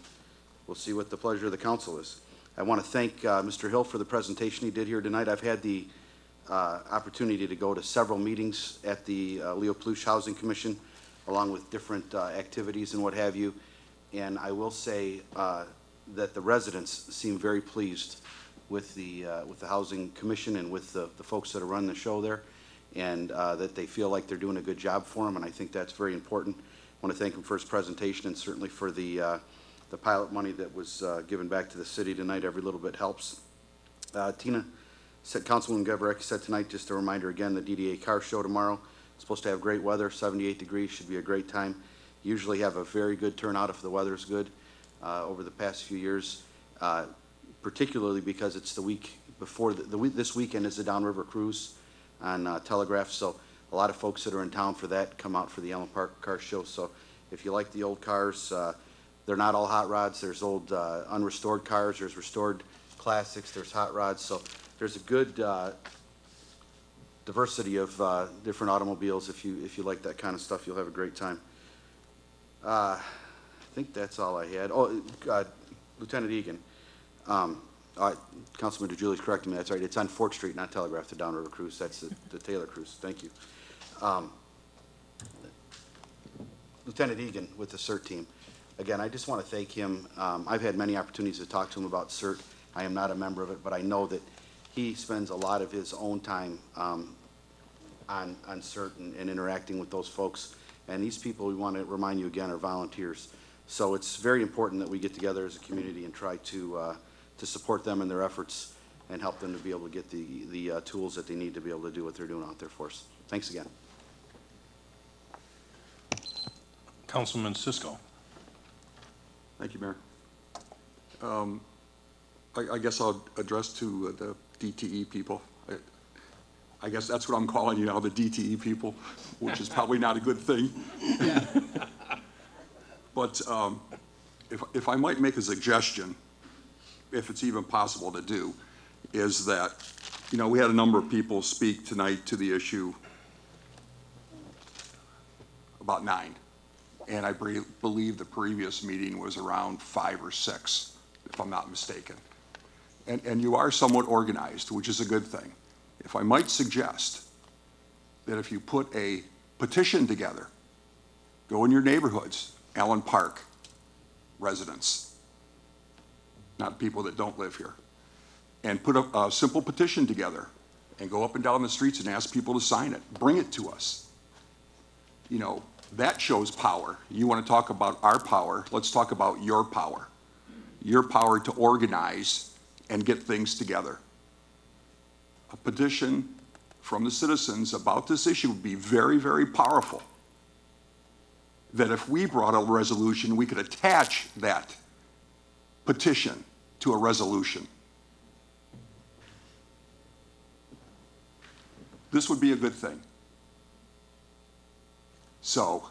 we'll see what the pleasure of the council is. I want to thank Mr. Hill for the presentation he did here tonight. I've had the opportunity to go to several meetings at the Leo Plush Housing Commission, along with different activities and what have you. And I will say that the residents seem very pleased with the Housing Commission and with the folks that are running the show there, and that they feel like they're doing a good job for them, and I think that's very important. I want to thank him for his presentation and certainly for the pilot money that was given back to the city tonight. Every little bit helps. Tina said, Councilwoman Gavrek said tonight, just a reminder again, the DDA car show tomorrow. It's supposed to have great weather, 78 degrees, should be a great time. Usually have a very good turnout if the weather's good over the past few years, particularly because it's the week before, this weekend is the Downriver Cruise on Telegraph, so a lot of folks that are in town for that come out for the Allen Park Car Show. So if you like the old cars, they're not all hot rods. There's old unrestored cars, there's restored classics, there's hot rods, so there's a good diversity of different automobiles. If you like that kind of stuff, you'll have a great time. I think that's all I had. Oh, Lieutenant Egan, Councilman DeJulie's correcting me. That's right. It's on 4th Street, not Telegraph, the Downriver Cruise. That's the Taylor Cruise. Thank you. Lieutenant Egan with the CERT team. Again, I just want to thank him. I've had many opportunities to talk to him about CERT. I am not a member of it, but I know that he spends a lot of his own time on CERT and interacting with those folks. And these people, we want to remind you again, are volunteers. So it's very important that we get together as a community and try to support them in their efforts and help them to be able to get the tools that they need to be able to do what they're doing out there for us. Thanks again. Councilman Cisco. Thank you, Mayor. I guess I'll address to the DTE people. I guess that's what I'm calling you now, the DTE people, which is probably not a good thing. Yeah. But if I might make a suggestion, if it's even possible to do, is that, you know, we had a number of people speak tonight to the issue, about 9. And I believe the previous meeting was around 5 or 6, if I'm not mistaken. And you are somewhat organized, which is a good thing. If I might suggest that if you put a petition together, go in your neighborhoods, Allen Park residents, not people that don't live here, and put a simple petition together and go up and down the streets and ask people to sign it. Bring it to us. You know, that shows power. You want to talk about our power, let's talk about your power. Your power to organize and get things together. A petition from the citizens about this issue would be very, very powerful. That if we brought a resolution, we could attach that petition to a resolution. This would be a good thing. So,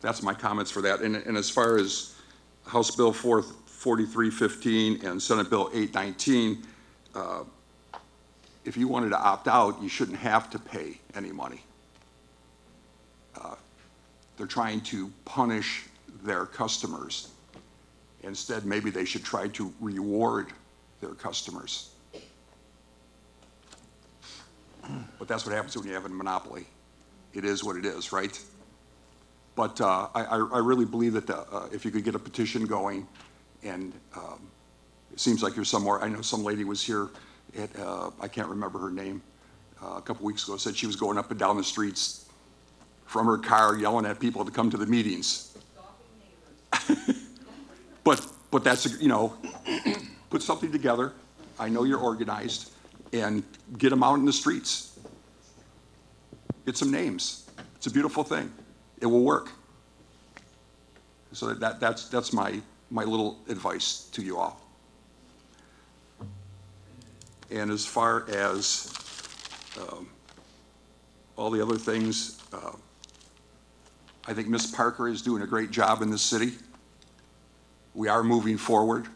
that's my comments for that. And as far as House Bill 4315 and Senate Bill 819, if you wanted to opt out, you shouldn't have to pay any money. They're trying to punish their customers. Instead, maybe they should try to reward their customers. But that's what happens when you have a monopoly. It is what it is, right? But I really believe that if you could get a petition going, and it seems like you're somewhere. I know some lady was here at, I can't remember her name, a couple weeks ago, said she was going up and down the streets from her car yelling at people to come to the meetings. But that's, you know, put something together. I know you're organized, and get them out in the streets. Get some names. It's a beautiful thing. It will work. So that's my little advice to you all. And as far as all the other things, I think Ms. Parker is doing a great job in this city. We are moving forward.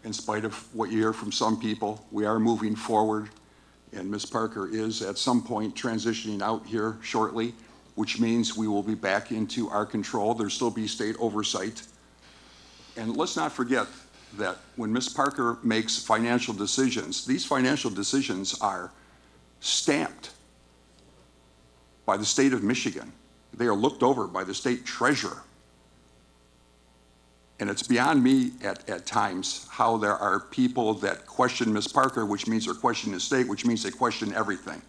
In spite of what you hear from some people, we are moving forward. And Ms. Parker is at some point transitioning out here shortly, which means we will be back into our control. There'll still be state oversight. And let's not forget that when Ms. Parker makes financial decisions, these financial decisions are stamped by the state of Michigan. They are looked over by the state treasurer. And it's beyond me at times how there are people that question Ms. Parker, which means they're questioning the state, which means they question everything.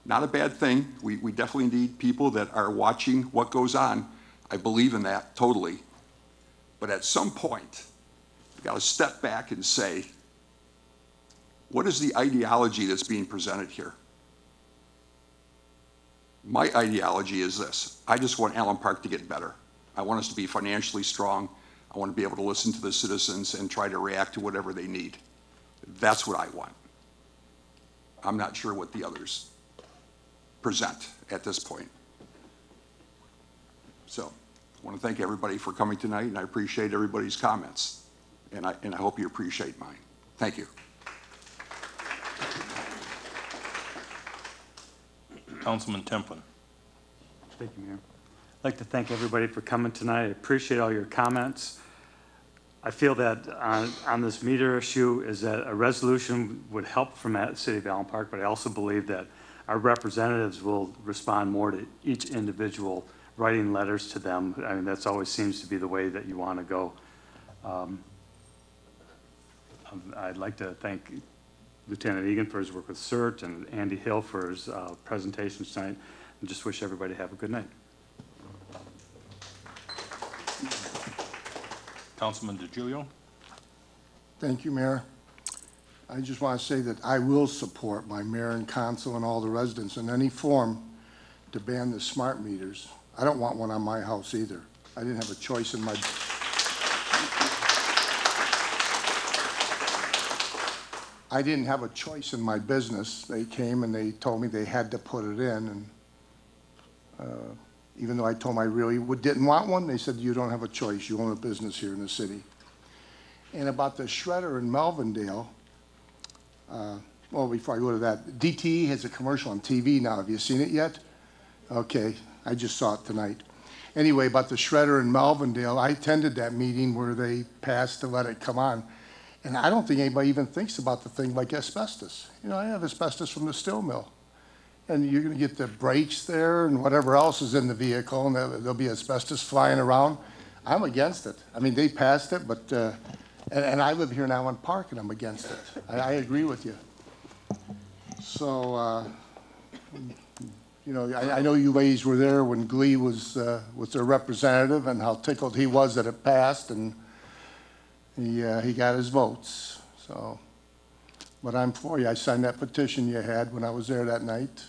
Not a bad thing. We definitely need people that are watching what goes on. I believe in that totally. But at some point, you've got to step back and say, what is the ideology that's being presented here? My ideology is this. I just want Allen Park to get better. I want us to be financially strong. I want to be able to listen to the citizens and try to react to whatever they need. That's what I want. I'm not sure what the others present at this point. So I want to thank everybody for coming tonight, and I appreciate everybody's comments. And I hope you appreciate mine. Thank you. Councilman Templin. Thank you, Mayor. I'd like to thank everybody for coming tonight. I appreciate all your comments. I feel that on this meter issue is that a resolution would help from the city of Allen Park, but I also believe that our representatives will respond more to each individual, writing letters to them. I mean, that's always seems to be the way that you want to go. I'd like to thank Lieutenant Egan for his work with CERT and Andy Hill for his presentations tonight, and just wish everybody to have a good night. Councilman DiGiulio. Thank you, Mayor. I just want to say that I will support my mayor and council and all the residents in any form to ban the smart meters. I don't want one on my house either. I didn't have a choice in my... I didn't have a choice in my business. They came and they told me they had to put it in, and even though I told them I really didn't want one, they said, you don't have a choice. You own a business here in the city. And about the shredder in Melvindale, well, before I go to that, DTE has a commercial on TV now. Have you seen it yet? Okay, I just saw it tonight. Anyway, about the shredder in Melvindale, I attended that meeting where they passed to let it come on. And I don't think anybody even thinks about the thing like asbestos. You know, I have asbestos from the steel mill. And you're going to get the brakes there and whatever else is in the vehicle, and there'll be asbestos flying around. I'm against it. I mean, they passed it, but And I live here in Allen Park, and I'm against it. I agree with you. So, you know, I know you ladies were there when Glee was their representative, and how tickled he was that it passed, and he got his votes. So, but I'm for you. I signed that petition you had when I was there that night.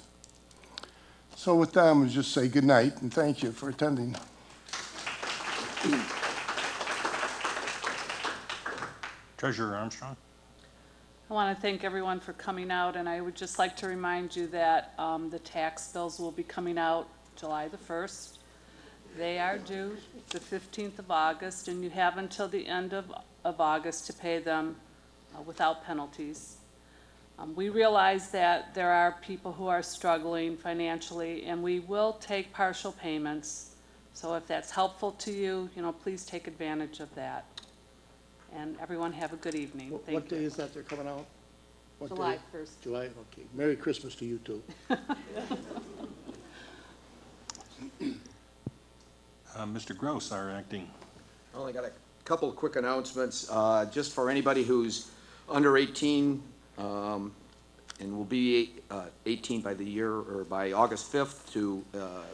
So with that, I'm going to just say good night and thank you for attending. Treasurer Armstrong? I want to thank everyone for coming out, and I would just like to remind you that the tax bills will be coming out July the 1st. They are due the 15th of August, and you have until the end of August to pay them without penalties. We realize that there are people who are struggling financially, and we will take partial payments. So if that's helpful to you, please take advantage of that. And everyone have a good evening. Thank you. What day is that they're coming out? What July day? 1st. July, okay. Merry Christmas to you too. Mr. Gross, our acting. I only got a couple of quick announcements. Just for anybody who's under 18 and will be 18 by the year or by August 5th to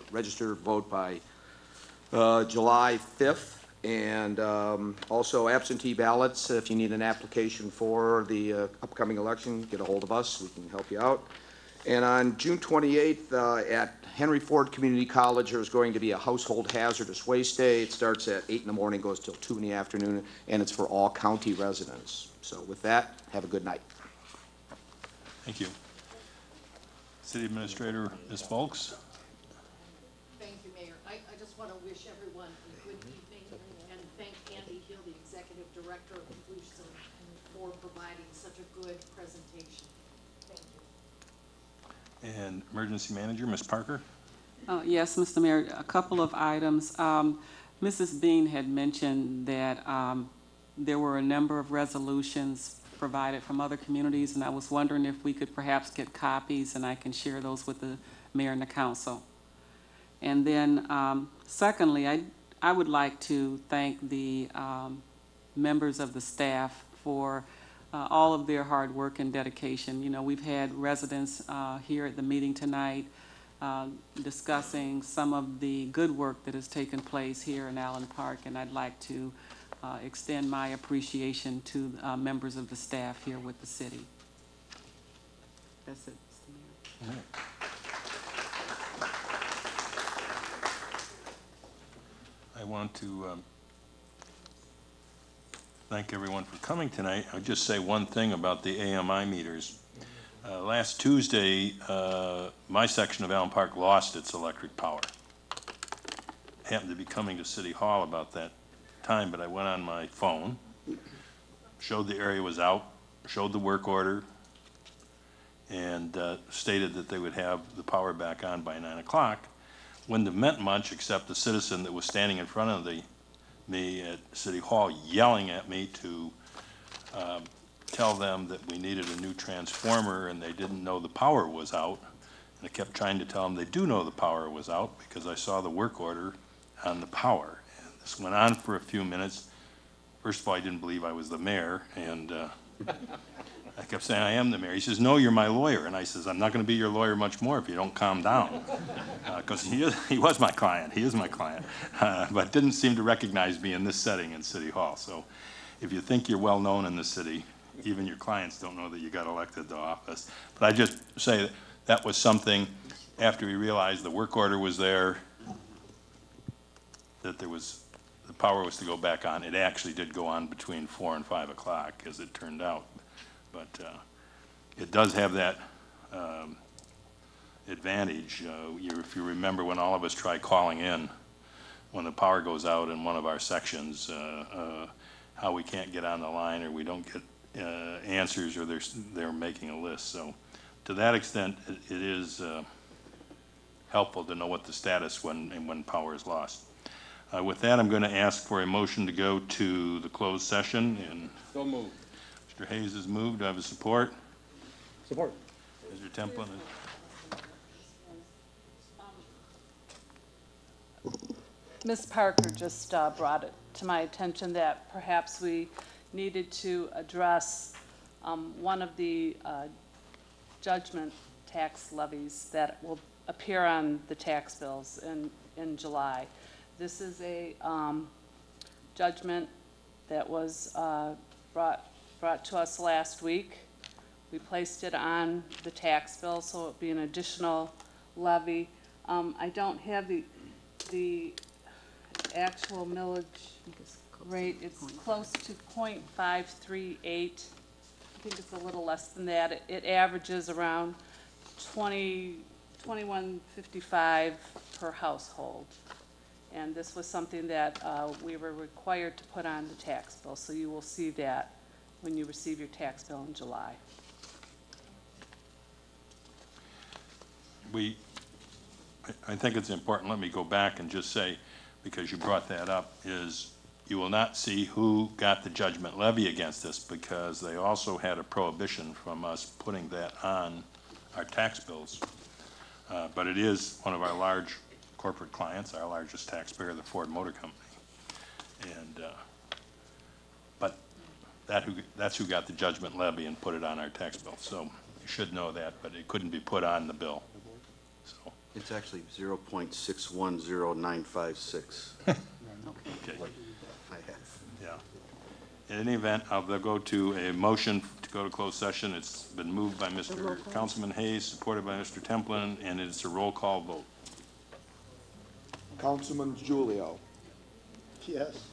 register vote by July 5th. And also absentee ballots, if you need an application for the upcoming election, get a hold of us. We can help you out. And on June 28th at Henry Ford Community College, there's going to be a household hazardous waste day. It starts at 8 in the morning, goes till 2 in the afternoon, and it's for all county residents. So with that, have a good night. Thank you. City Administrator, Ms. Bulks. Thank you, Mayor. I just want to wish everyone a good evening and thank Andy Hill, the Executive Director of Pollution, for providing such a good presentation. Thank you. And Emergency Manager, Ms. Parker. Yes, Mr. Mayor, a couple of items. Mrs. Bean had mentioned that there were a number of resolutions provided from other communities, and I was wondering if we could perhaps get copies and I can share those with the mayor and the council. And then secondly, I would like to thank the members of the staff for all of their hard work and dedication. You know, we've had residents here at the meeting tonight discussing some of the good work that has taken place here in Allen Park, and I'd like to extend my appreciation to members of the staff here with the city. That's it, Mr. Mayor. I want to thank everyone for coming tonight. I'll just say one thing about the AMI meters. Last Tuesday, my section of Allen Park lost its electric power. Happened to be coming to City Hall about that time, but I went on my phone, showed the area was out, showed the work order, and stated that they would have the power back on by 9 o'clock. Wouldn't have meant much except the citizen that was standing in front of me at City Hall yelling at me to tell them that we needed a new transformer and they didn't know the power was out. And I kept trying to tell them they do know the power was out because I saw the work order on the power. And this went on for a few minutes. First of all, I didn't believe I was the mayor, and I kept saying, I am the mayor. He says, no, you're my lawyer. And I says, I'm not going to be your lawyer much more if you don't calm down. Because he was my client. He is my client. But didn't seem to recognize me in this setting in City Hall. So if you think you're well known in the city, even your clients don't know that you got elected to office. But I just say that was something, after we realized the work order was there, that there was, the power was to go back on. It actually did go on between 4 and 5 o'clock, as it turned out. But it does have that advantage. If you remember when all of us try calling in, when the power goes out in one of our sections, how we can't get on the line or we don't get answers, or they're making a list. So to that extent, it is helpful to know what the status when power is lost. With that, I'm going to ask for a motion to go to the closed session. And So moved. Mr. Hayes has moved. Do I have a support? Support. Mr. Templin. Ms. Parker just brought it to my attention that perhaps we needed to address one of the judgment tax levies that will appear on the tax bills in July. This is a judgment that was brought to us last week. We placed it on the tax bill, so it would be an additional levy. I don't have the actual millage rate. It's close to 0.538. I think it's a little less than that. It averages around 21.55 per household. And this was something that we were required to put on the tax bill, so you will see that when you receive your tax bill in July. I think it's important, let me go back and just say, because you brought that up, is you will not see who got the judgment levy against us, because they also had a prohibition from us putting that on our tax bills. But it is one of our large corporate clients, our largest taxpayer, the Ford Motor Company. And, but that's who got the judgment levy and put it on our tax bill. So you should know that, but it couldn't be put on the bill. So It's actually 0.610956. Okay. I have. Yeah. In any event, I'll go to a motion to go to closed session. It's been moved by Mr. Councilman Hayes, supported by Mr. Templin, and it's a roll call vote. Councilman Giulio. Yes.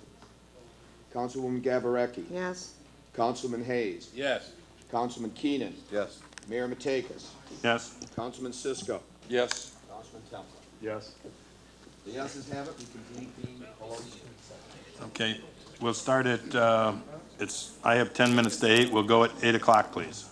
Councilwoman Gavarecki. Yes. Councilman Hayes. Yes. Councilman Keenan. Yes. Mayor Matekas. Yes. Councilman Cisco. Yes. Councilman Templin. Yes. The yeses have it, we can convene the closed. Okay, we'll start at, I have 10 minutes to 8. We'll go at 8 o'clock, please.